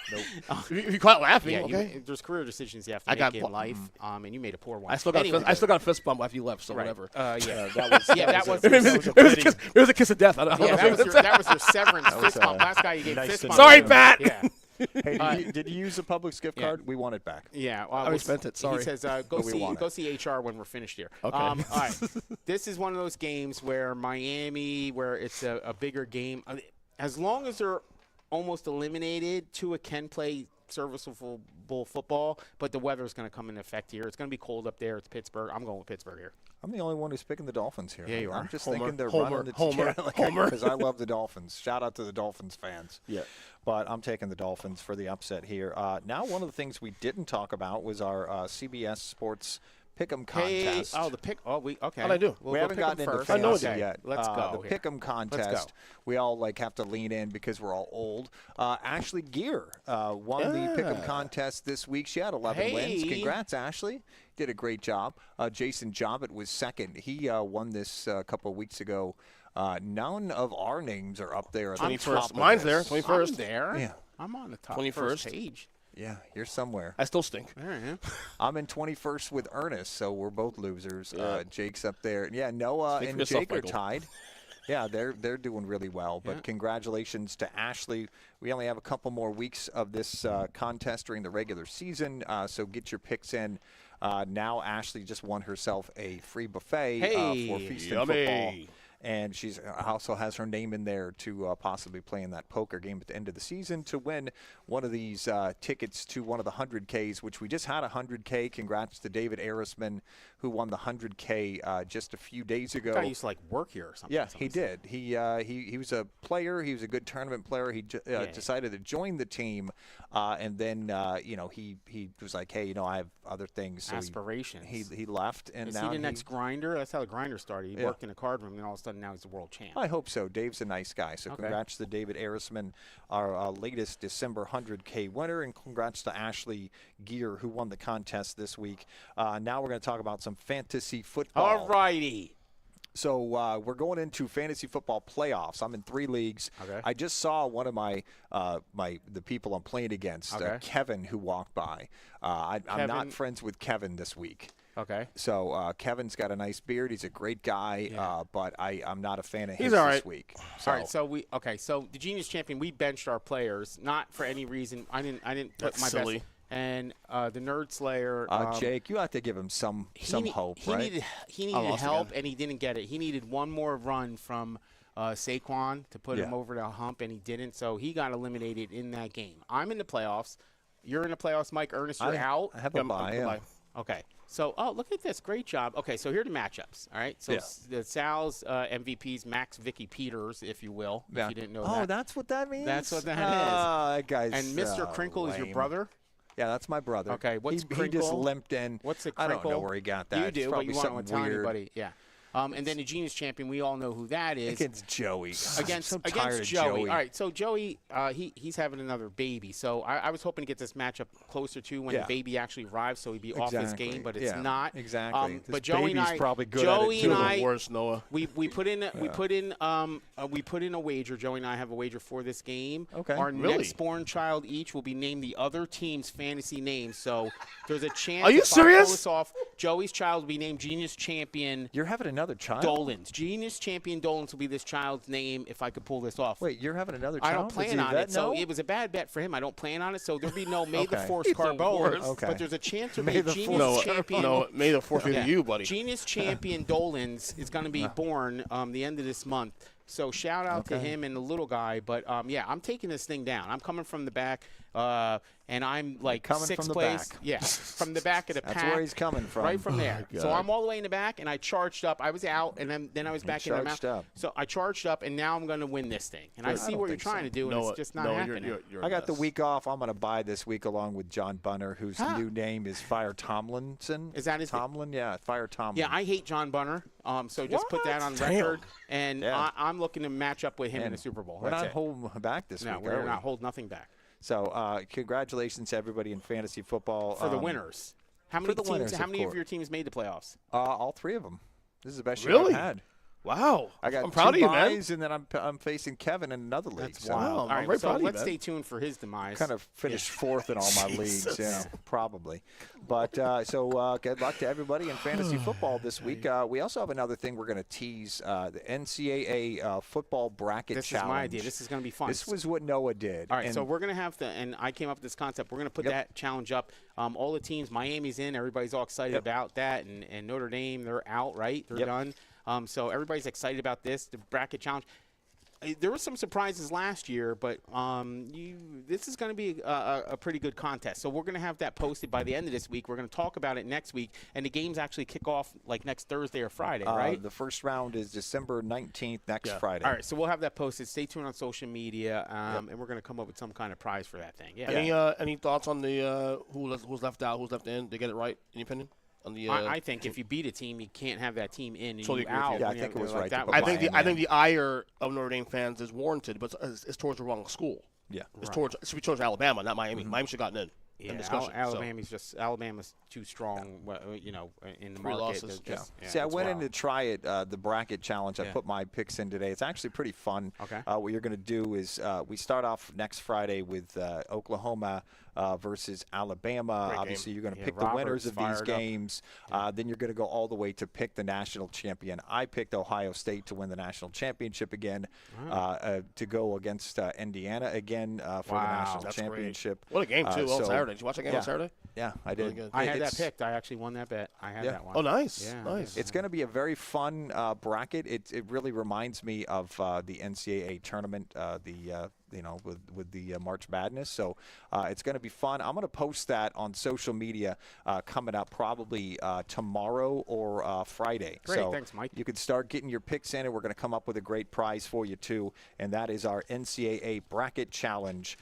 nope. You caught laughing, yeah, okay? There's career decisions you have to make in life, and you made a poor one. I still got fist bump after you left, so whatever. That was it was a kiss of death. That was your severance fist bump. Last guy you gave fist bump. Sorry, Pat. Yeah. Hey, did you use a Publix gift card? We want it back. Yeah. I already spent it. Sorry. He says, go see HR when we're finished here. Okay. All right. This is one of those games where Miami, where it's a bigger game. As long as they're almost eliminated, Tua can play serviceable football, but the weather is going to come into effect here. It's going to be cold up there. It's Pittsburgh. I'm going with Pittsburgh here. I'm the only one who's picking the Dolphins here. Yeah, you are. I'm just Homer, thinking they're Homer, running the Homer. because I love the Dolphins. Shout out to the Dolphins fans. Yeah. But I'm taking the Dolphins for the upset here. Now, one of the things we didn't talk about was our CBS Sports Pick'em contest. Hey, the pick. Oh, okay. How'd I do? We haven't gotten into first. I know fantasy it. yet. Let's go. The here. Pick'em contest. We all have to lean in because we're all old. Ashley Gear won the Pick'em contest this week. She had 11 wins. Congrats, Ashley. Did a great job. Jason Jobbett was second. He won this a couple of weeks ago. None of our names are up there. 21st. Mine's there. 21st. I'm there. Yeah. I'm on the top 21st. first page. Yeah, you're somewhere. I still stink. There I am. I'm in 21st with Earnest, so we're both losers. Yeah. Jake's up there. Yeah, Noah Speak for and yourself, Jake are Michael. tied. Yeah, they're doing really well. But congratulations to Ashley. We only have a couple more weeks of this contest during the regular season, so get your picks in. Now Ashley just won herself a free buffet for Feast and Football. And she's also has her name in there to possibly play in that poker game at the end of the season to win one of these tickets to one of the 100Ks, which we just had a 100K. Congrats to David Arisman, who won the 100K just a few days ago. I used to work here or something. Yeah, he did. He was a player. He was a good tournament player. He decided to join the team, and then he was like, hey, I have other things. So aspirations. He left, and Is now he the next grinder? That's how the grinder started. He worked in a card room, and all of a sudden now he's a world champ. I hope so. Dave's a nice guy. So congrats to David Arisman, our latest December 100K winner, and congrats to Ashley Gear, who won the contest this week. Now we're going to talk about some fantasy football. All righty. So we're going into fantasy football playoffs. I'm in 3 leagues. Okay. I just saw one of the people I'm playing against, Kevin, who walked by. I'm not friends with Kevin this week. Okay. So Kevin's got a nice beard. He's a great guy, but I'm not a fan of his all right. this week. So. All right. So the Genius Champion, we benched our players, not for any reason. I didn't put That's my silly. best. And the Nerd Slayer. Jake, you have to give him some hope, he right? He needed help, and he didn't get it. He needed one more run from Saquon to put him over the hump, and he didn't. So he got eliminated in that game. I'm in the playoffs. You're in the playoffs, Mike. Ernest, you're out. I have a bye. Okay. So, look at this. Great job. Okay, so here are the matchups. All right. So the Sal's MVPs, Max Vicky Peters, if you will, if you didn't know that. Oh, that's what that means? That's what that is. That guy's And Mr. Crinkle is your lame. brother? Yeah, that's my brother. Okay, what's he just Crinkle? limped in. What's a I don't know Crinkle? where he got that. You It's do, but probably you want to something tell weird. anybody. Yeah. And then the Genius Champion, we all know who that is. Against Joey. God, Against I'm so tired of Joey. All right, so Joey, he's having another baby. So I was hoping to get this matchup closer to when the baby actually arrives, so he'd be off this game, but it's not. Exactly. But Joey and I, probably good Joey at it and too. I, Worse, Noah. we put in a wager. Joey and I have a wager for this game. Okay. Our Really? next born child each will be named the other team's fantasy name. So there's a chance. Are you if I pull serious? this off, Joey's child will be named Genius Champion You're having another child? Dolans. Genius Champion Dolans will be this child's name if I could pull this off. Wait, you're having another I child? don't plan Does on it, so know? it was a bad bet for him. I don't plan on it, so there'll be no May the Okay. 4th He's the Carbone, worst. Okay. but there's a chance there'll May be a the Genius 4th. Champion. No, May the 4th be to you, buddy. Genius Champion Dolans is going to be born the end of this month. So shout out to him and the little guy. But, I'm taking this thing down. I'm coming from the back, and I'm like coming sixth from the place. back. Yeah, from the back of the That's pack. where he's coming from. Right from there. God. So I'm all the way in the back, and I charged up. I was out, and then I was back in the charged mouth. up. So I charged up, and now I'm going to win this thing. And I see don't what you're think so. trying to do, and Noah, it's just not Noah, happening. you're I got the nuts. week off. I'm going to buy this week along with John Bunner, whose new name is Fire Tomlinson. Is that his name? Tomlin? Yeah, Fire Tomlin. Yeah, I hate John Bunner. So just put that on record. And Yeah. I'm looking to match up with him in the Super Bowl. We're That's not it. holding back this No, week, we're are we? not holding nothing back. So congratulations to everybody in fantasy football. For the winners. How many the teams? winners, How of many of course. your teams made the playoffs? All 3 of them. This is the best year Really? I've had. Wow. I got I'm proud two of you, man. buys, and then I'm facing Kevin in another league. That's so wild. Wow, All I'm right, very so proud of you, let's man. stay tuned for his demise. kind of finished fourth in all my leagues. Yeah, probably. But good luck to everybody in fantasy football this week. We also have another thing we're going to tease: the NCAA football bracket This challenge. is my idea. This is going to be fun. This was what Noah did. All right, and so we're going to have to, and I came up with this concept. We're going to put that challenge up. All the teams, Miami's in. Everybody's all excited about that. And Notre Dame, they're out, right? They're done. So everybody's excited about this, the bracket challenge. There were some surprises last year, but this is going to be a pretty good contest. So we're going to have that posted by the end of this week. We're going to talk about it next week, and the games actually kick off like next Thursday or Friday, right? The first round is December 19th, next Friday. All right, so we'll have that posted. Stay tuned on social media, and we're going to come up with some kind of prize for that thing. Yeah. Any thoughts on the who's left out, who's left in? They get it right, in your opinion? On the, I think if you beat a team, you can't have that team in and Totally you agree with out. you. Yeah, I think it was right to That put I was- think the ire of Notre Dame fans is warranted, but it's towards the wrong school. Yeah. It should be towards Alabama, not Miami. Miami should have gotten in. Yeah, discussion, Alabama's too strong, in the Three market. losses. They're just- See, I it's went wild. in to try it, the bracket challenge. I Yeah. put my picks in today. It's actually pretty fun. Okay. What you're going to do is we start off next Friday with Oklahoma versus Alabama. Great Obviously, you're going to Yeah, pick the winners Roberts of these fired up. games. Then you're going to go all the way to pick the national champion. I picked Ohio State to win the national championship again, to go against Indiana again for the Wow. national That's great. championship. What a game, too, on so- Saturday. Did you watch that game on Saturday? Yeah, I did. Really good. I had that It's- picked. I actually won that bet. I had Yeah. that one. Oh, nice. Yeah, nice. It's going to be a very fun bracket. It really reminds me of the NCAA tournament, with the March Madness. So it's going to be fun. I'm going to post that on social media coming up probably tomorrow or Friday. Great, so thanks, Mike. You can start getting your picks in, and we're going to come up with a great prize for you too. And that is our NCAA bracket challenge.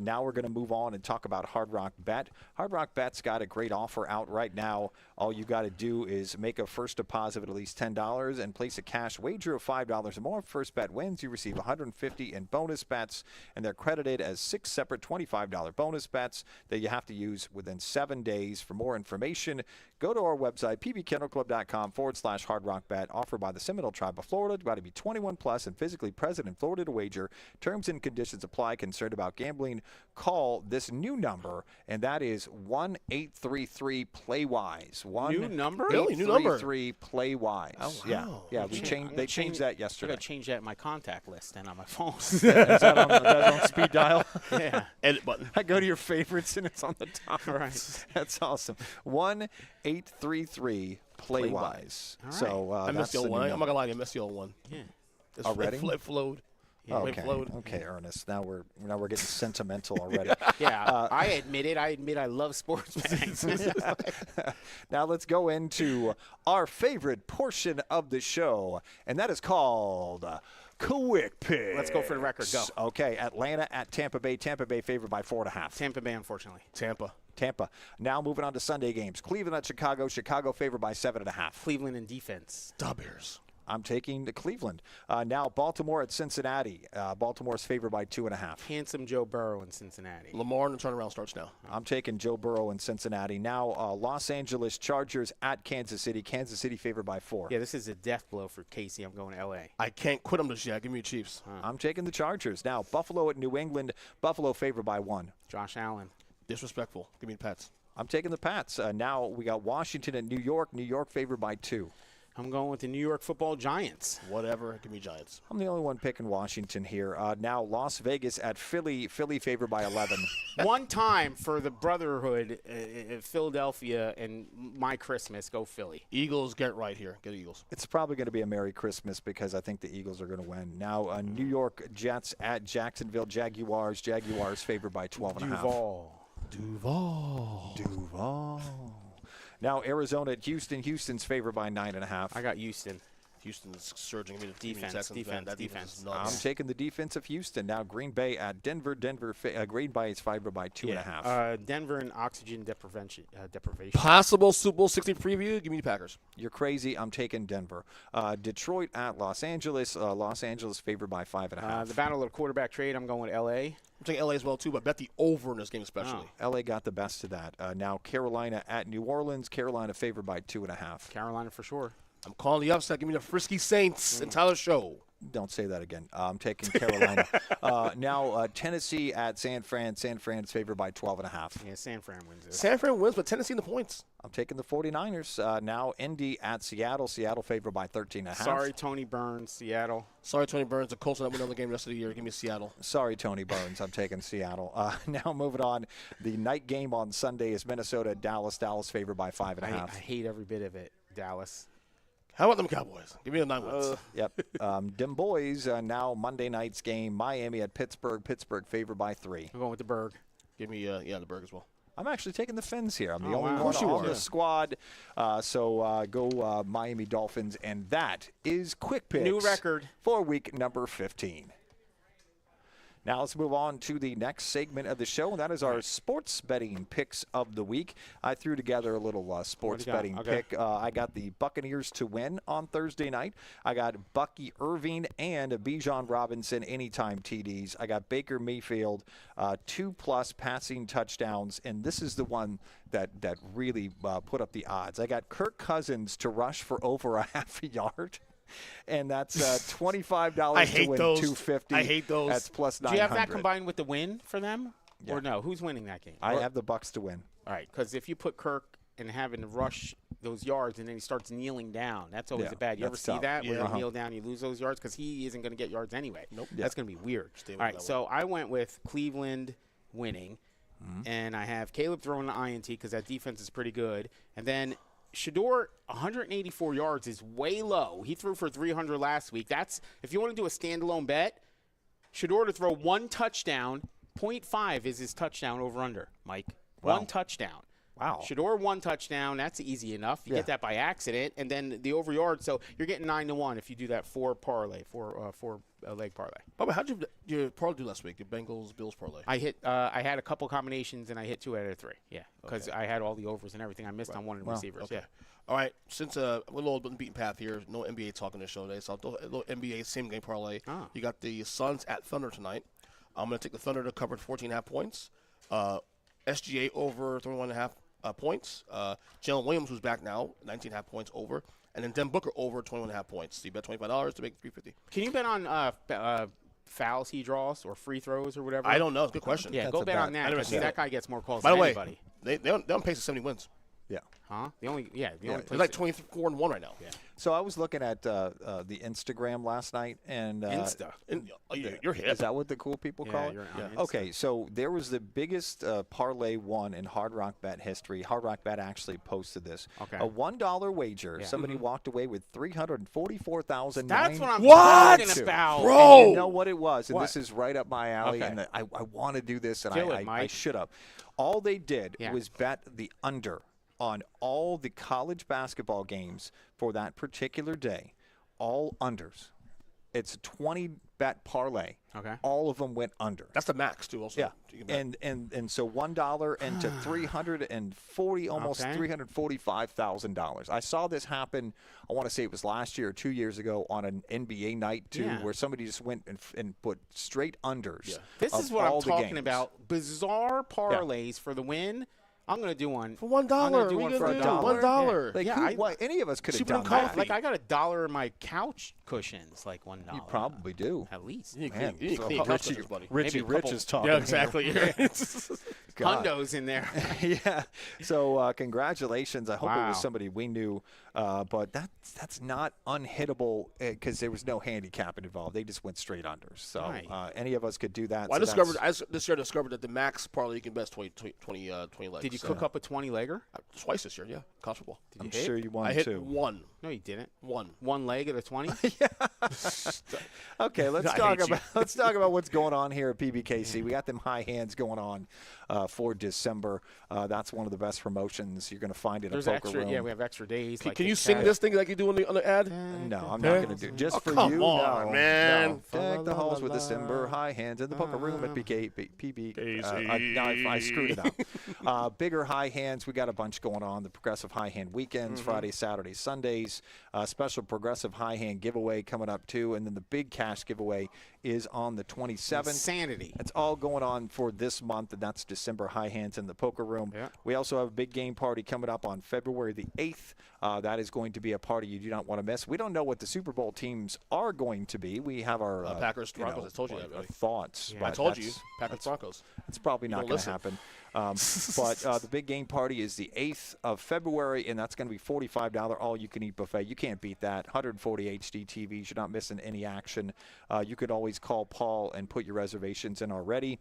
Now we're going to move on and talk about Hard Rock Bet. Hard Rock Bet's got a great offer out right now. All you got to do is make a first deposit of at least $10 and place a cash wager of $5 or more. If first bet wins, you receive $150 in bonus bets, and they're credited as 6 separate $25 bonus bets that you have to use within 7 days. For more information, go to our website, pbkennelclub.com/Hard Rock Bet. Offered by the Seminole Tribe of Florida. You've got to be 21 plus and physically present in Florida to wager. Terms and conditions apply. Concerned about gambling? Call this new number, and that is 1-833-PLAY-WISE. New number? Really? New number? 1-833-PLAY-WISE. Oh, Yeah, wow. yeah. I'm They changed that I yesterday. got to change that in my contact list and on my phone. Is that on speed dial? Yeah. Edit button. I go to your favorites and it's on the top. Right. That's awesome. 1-833-PLAY-WISE. All right. So I that's missed the the old new one. I'm not number. going to lie to you. I missed the old one. Yeah. It's, Already? It flowed. Yeah. It flowed. Okay, Ernest. Now we're getting sentimental already. Yeah, I admit it. I admit I love sports bags. Now let's go into our favorite portion of the show, and that is called Quick Picks. Let's go for the record. Go. Okay, Atlanta at Tampa Bay. Tampa Bay favored by 4.5. Tampa Bay, unfortunately. Tampa. Now moving on to Sunday games. Cleveland at Chicago. Chicago favored by 7.5. Cleveland in defense. Bears. I'm taking the Cleveland. Now Baltimore at Cincinnati. Baltimore's favored by 2.5. Handsome Joe Burrow in Cincinnati. Lamar and the turnaround starts now. I'm taking Joe Burrow in Cincinnati. Now Los Angeles Chargers at Kansas City. Kansas City favored by 4. Yeah, this is a death blow for Casey. I'm going to L.A. I can't quit them this year. Give me the Chiefs. I'm taking the Chargers. Now Buffalo at New England. Buffalo favored by 1. Josh Allen. Disrespectful. Give me the Pats. I'm taking the Pats. Now we got Washington at New York. New York favored by 2. I'm going with the New York Football Giants. Whatever. Give me Giants. I'm the only one picking Washington here. Now Las Vegas at Philly. Philly favored by 11. One time for the Brotherhood, Philadelphia, and my Christmas. Go Philly. Eagles, get it right here. Get Eagles. It's probably going to be a Merry Christmas because I think the Eagles are going to win. Now New York Jets at Jacksonville Jaguars. Jaguars favored by 12.5. Duval. Now Arizona at Houston. Houston's favored by 9.5. I got Houston. Houston's surging. Give me the Defense, Texans, man. That defense. is I'm nuts. taking the defense of Houston. Now Green Bay at Denver. Green Bay is favored by 2.5. Denver and oxygen deprivation. Possible Super Bowl 60 preview. Give me the Packers. You're crazy. I'm taking Denver. Detroit at Los Angeles. Los Angeles favored by 5.5. The battle of the quarterback trade. I'm going with L.A. I'm taking LA as well, too, but bet the over in this game especially. LA got the best of that. Now Carolina at New Orleans. Carolina favored by 2.5. Carolina for sure. I'm calling the upset. Give me the Frisky Saints and Tyler Show. Don't say that again. I'm taking Carolina. Now, Tennessee at San Fran. San Fran's favored by 12.5. Yeah, San Fran wins this. San Fran wins, but Tennessee in the points. I'm taking the 49ers. Now, Indy at Seattle. Seattle favored by 13.5. Sorry, Tony Burns, Seattle. Sorry, Tony Burns. The Colts will not win another game the rest of the year. Give me Seattle. Sorry, Tony Burns. I'm taking Seattle. Now, moving on. The night game on Sunday is Minnesota at Dallas. Dallas favored by 5.5. I hate every bit of it, Dallas. How about them Cowboys? Give me the 9 wins. Yep. Dem boys, now Monday night's game. Miami at Pittsburgh. Pittsburgh favored by 3. I'm going with the Berg. Give me, the Berg as well. I'm actually taking the Fins here. I'm the Oh, only wow. one Of course you on are. the squad. So go Miami Dolphins. And that is Quick Picks. New record. For week number 15. Now let's move on to the next segment of the show, and that is our sports betting picks of the week. I threw together a little sports betting pick. I got the Buccaneers to win on Thursday night. I got Bucky Irving and Bijan Robinson anytime TDs. I got Baker Mayfield 2+ passing touchdowns, and this is the one that really put up the odds. I got Kirk Cousins to rush for over a half a yard. And that's $25 to win $250. I hate those. That's plus 900. Do you have that combined with the win for them? Yeah. Or no? Who's winning that game? I have the Bucks to win. All right, because if you put Kirk and having to rush those yards and then he starts kneeling down, that's always Yeah, a bad. You ever that's see tough. that? Where Yeah. you kneel down, you lose those yards because he isn't going to get yards anyway. Nope. That's going to be weird. Stay All with right, that so I went with Cleveland winning, and I have Caleb throwing the INT because that defense is pretty good. And then Shador, 184 yards is way low. He threw for 300 last week. That's if you want to do a standalone bet, Shador to throw 1 touchdown, 0.5 is his touchdown over under, Mike. Wow. 1 touchdown. Wow. Shador 1 touchdown, that's easy enough. You Yeah. get that by accident, and then the over yard. So you're getting 9-1 if you do that 4 leg parlay. Bubba, how'd your parlay do last week? Your Bengals Bills parlay. I hit. I had a couple combinations, and I hit 2 out of 3. Yeah, because I had all the overs and everything. I missed on one of the receivers. Okay. Yeah. All right. Since we're a little beaten path here, no NBA talk on this show today, so I'll do a little NBA same game parlay. Ah. You got the Suns at Thunder tonight. I'm going to take the Thunder to cover 14.5 points. SGA over 31.5 points. Jalen Williams, who's back now, 19.5 points over. And then Dem Booker over 21.5 points. So you bet $25 to make $350. Can you bet on fouls he draws or free throws or whatever? I don't know. Good question. Yeah, That's go a bet bet. on that I never because seen that it. guy gets more calls By than the way, anybody. they're on pace of 70 wins. Yeah. Huh? The only They're place like 24-1 right now. Yeah. So I was looking at the Instagram last night, and Insta. And, you're hip. is that what the cool people call it? you're on Insta. Okay, so there was the biggest parlay won in Hard Rock Bet history. Hard Rock Bet actually posted this. Okay. A $1 wager. Yeah. Somebody walked away with $344,000. That's what I'm What? talking about. Bro! And you know what it was? And What? this is right up my alley. Okay. And I want to do this, and Do it, I Mike. should have. All they did Yeah. was bet the under on all the college basketball games for that particular day. All unders. It's a 20-bet parlay. Okay. All of them went under. That's the max, too, also. Yeah, You can bet. and so $1 into almost Okay. $345,000. I saw this happen. I want to say it was last year or 2 years ago on an NBA night too, Yeah. where somebody just went and put straight unders. Yeah. This of is what all I'm the talking games. about. Bizarre parlays for the win. I'm going to do one. For $1. I'm gonna do What one you for gonna $1. do? $1. Like Yeah, why, any of us could have Cheaper than done coffee. that. Like I got $1 in my couch cushions, like $1. You probably do. At least. You need Man, clean so couch Richie- cushions, buddy. Richie Maybe a Rich couple- is talking. Yeah, here. exactly. God. Hundos in there. Yeah. So congratulations. I hope it Wow. was somebody we knew, but that's not unhittable because there was no handicapping involved. They just went straight unders. So Right. any of us could do that. Well, so this year I discovered that the max parlay you can bet is 20 legs. Did you cook up a 20-legger? Twice this year? Yeah, college football. I'm Did you hit? sure you won I hit too. one. No, you didn't. One. One leg at a 20? Okay, let's I talk hate you. about what's going on here at PBKC. We got them high hands going on for December. That's one of the best promotions you're going to find in There's a poker extra. room. Yeah, we have extra days. Can, like can the you sing cat. this thing like you do on the ad? No, I'm not going to do just for come you. on, no, man. No. Deck the halls with December high hands in the poker room at PB. No, I screwed it up. Bigger high hands. We got a bunch going on. The progressive high hand weekends, Fridays, Saturdays, Sundays. Special progressive high hand giveaway coming up too, and then the big cash giveaway is on the 27th. Insanity. It's all going on for this month, and that's December High Hands in the Poker Room. Yeah. We also have a big game party coming up on February the 8th. That is going to be a party you do not want to miss. We don't know what the Super Bowl teams are going to be. We have our Packers, Broncos. I told you that our already. thoughts. Yeah. but I told that's- you, Packers, Broncos. It's probably not going to happen. But the big game party is the 8th of February, and that's going to be $45 all-you-can-eat buffet. You can't beat that. 140 HD TVs. You're not missing any action. You could always call Paul and put your reservations in already.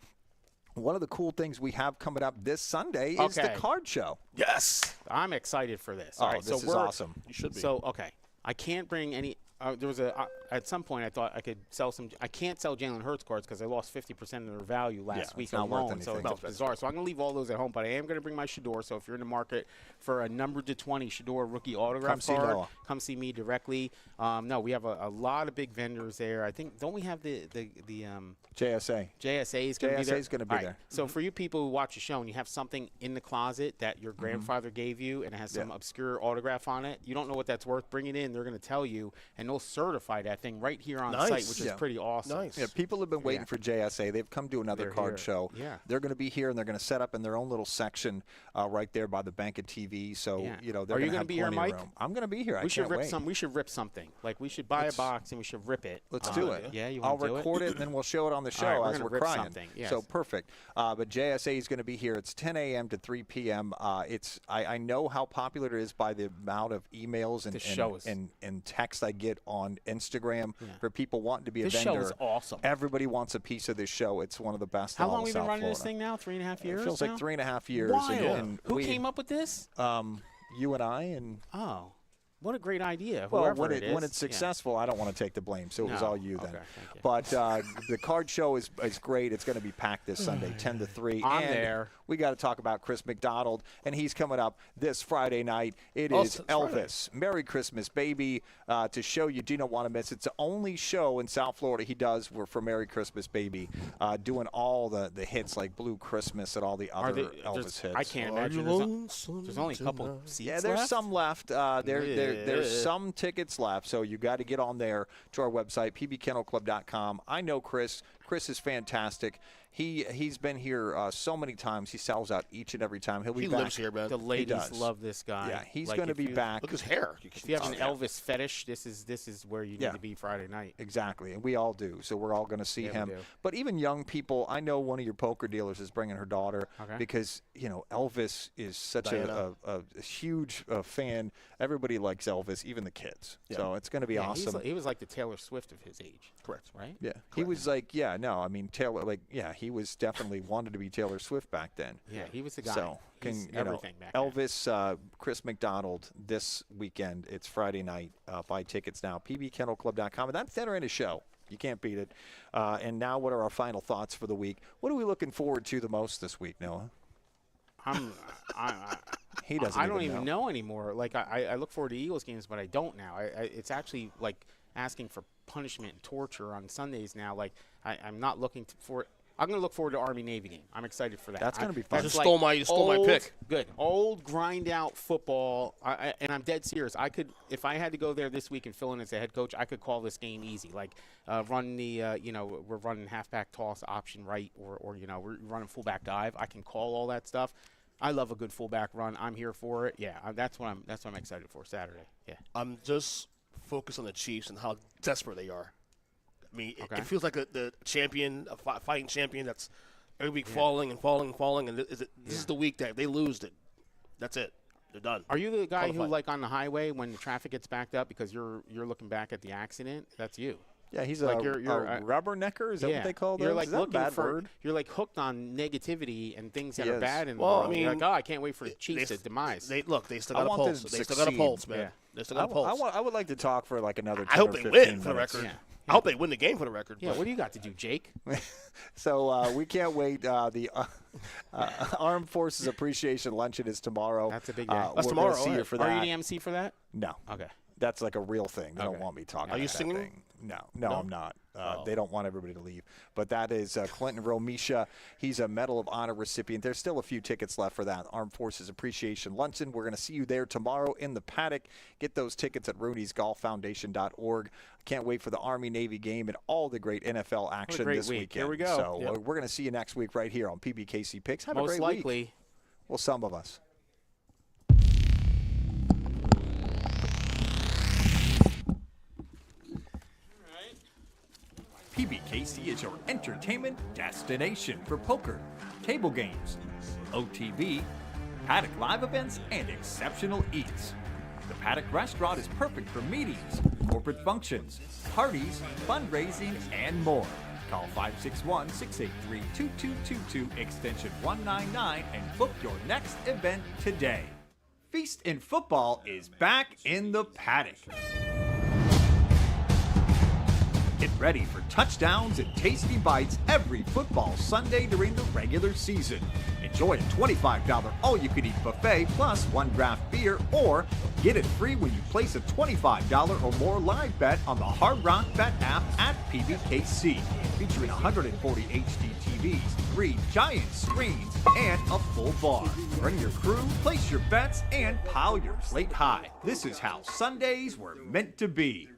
One of the cool things we have coming up this Sunday is the card show. Yes. I'm excited for this. Oh, All right, this so is awesome. You should be. So, okay. I can't bring any there was at some point I thought I could sell some. I can't sell Jalen Hurts cards because I lost 50% of their value last week it's not worth alone. So anything. it's bizarre. So I'm going to leave all those at home, but I am going to bring my Shador. So if you're in the market for a numbered to 20 Shador rookie autograph card, come see me directly. No, we have a lot of big vendors there. I think don't we have the JSA? JSA is going to be there. JSA is going to be there. So for you people who watch the show and you have something in the closet that your grandfather gave you and it has some obscure autograph on it, you don't know what that's worth, bring it in. They're going to tell you, and they'll certify that thing right here on site, which is pretty awesome. Nice. Yeah, people have been waiting for JSA. They've come to another card show. Yeah. They're going to be here, and they're going to set up in their own little section right there by the bank of TV. So, you know, they're Are you going to gonna be here, Mike? room. I'm going to be here. We should rip something. Like we should buy a box and we should rip it. Let's do it. Yeah, you I'll want to do it? record it, and then we'll show it on the show All right, as we're we're gonna rip crying. something, yes. So perfect. But JSA is going to be here. It's 10 a.m. to 3 p.m. I know how popular it is by the amount of emails and text I get on Instagram for people wanting to be a vendor. This show is awesome. Everybody wants a piece of this show. It's one of the best. How in all long of have we been South running this Florida. thing now? 3.5 years? It feels like 3.5 years. Wild. And Who came up with this? You and I and. Oh. What a great idea. Well, when it's successful, I don't want to take the blame, so it was all you then. Okay, thank you. But the card show is great. It's going to be packed this Sunday, 10 to 3. I'm and there. We got to talk about Chris McDonald, and he's coming up this Friday night. It is Elvis. Friday. Merry Christmas, baby, to show you do not want to miss. It's the only show in South Florida he does for Merry Christmas, baby, doing all the hits like Blue Christmas and all the other Elvis hits. I can't imagine. There's only a couple seats Yeah, there's left? some left. There's some tickets left, so you got to get on there to our website, pbkennelclub.com. I know Chris. Chris is fantastic. He's been here so many times. He sells out each and every time. He'll be He back. lives here, man. The ladies does. love this guy. Yeah, he's Like, going to if be you- back. Look at his hair. If you have an Elvis fetish, this is where you need to be Friday night. Exactly, and we all do. So we're all going to see him. do. But even young people, I know one of your poker dealers is bringing her daughter Okay. because Elvis is such a huge fan. Everybody likes Elvis, even the kids. So it's going to be awesome. He was like the Taylor Swift of his age. Correct. Right? Yeah, he was like, Taylor, he was definitely wanted to be Taylor Swift back then. Yeah, he was the guy. So, He's everything back then. Elvis, Chris McDonald this weekend. It's Friday night. Buy tickets now. pbkennelclub.com. And that's dinner in a show. You can't beat it. And now what are our final thoughts for the week? What are we looking forward to the most this week, Noah? He doesn't I don't even know anymore. Like, I look forward to Eagles games, but I don't now. It's actually like asking for punishment and torture on Sundays now. Like, I'm not looking for – I'm going to look forward to Army-Navy game. I'm excited for that. That's going to be fun. You stole my pick. Good. Old, grind-out football. And I'm dead serious. If I had to go there this week and fill in as a head coach, I could call this game easy. Like, run the, we're running halfback toss option right or we're running fullback dive. I can call all that stuff. I love a good fullback run. I'm here for it. Yeah, that's what I'm excited for Saturday. Yeah. I'm just focused on the Chiefs and how desperate they are. I mean, it feels like the champion, a fighting champion that's every week falling, and this is the week that if they lose it, that's it. They're done. Are you the guy who, like, on the highway when the traffic gets backed up because you're looking back at the accident? That's you. Yeah, he's like a rubbernecker. Is that what they call those? You're like is that looking a bad for. word? You're like hooked on negativity and things that He are is. bad in the Well, world. I mean, you're like, I can't wait for the Chiefs' demise. They still I got a want them pulse. to They still got a succeed. pulse, man. Yeah. They still got a pulse. I would like to talk for like another 10 I hope or they 15 win for the minutes. record. Yeah. I hope they win the game for the record. Yeah, what do you got to do, Jake? So we can't wait. The Armed Forces Appreciation Luncheon is tomorrow. That's a big day. That's we're tomorrow, gonna see you right. for Are that. you the MC for that? No. Okay. That's like a real thing. They don't Okay. want me talking Are you about that singing? thing. No, I'm not. They don't want everybody to leave. But that is Clinton Romisha. He's a Medal of Honor recipient. There's still a few tickets left for that Armed Forces Appreciation Luncheon. We're going to see you there tomorrow in the paddock. Get those tickets at Rooney'sGolfFoundation.org. Can't wait for the Army-Navy game and all the great NFL action this weekend. Here we go. So we're going to see you next week right here on PBKC Picks. Have a Most great likely. week. Well, some of us. PBKC is your entertainment destination for poker, table games, OTB, Paddock live events, and exceptional eats. The Paddock Restaurant is perfect for meetings, corporate functions, parties, fundraising, and more. Call 561-683-2222 extension 199 and book your next event today. Feast in Football is back in the paddock. Get ready for touchdowns and tasty bites every football Sunday during the regular season. Enjoy a $25 all-you-can-eat buffet plus 1 draft beer, or get it free when you place a $25 or more live bet on the Hard Rock Bet app at PBKC. Featuring 140 HD TVs, 3 giant screens, and a full bar. Bring your crew, place your bets, and pile your plate high. This is how Sundays were meant to be.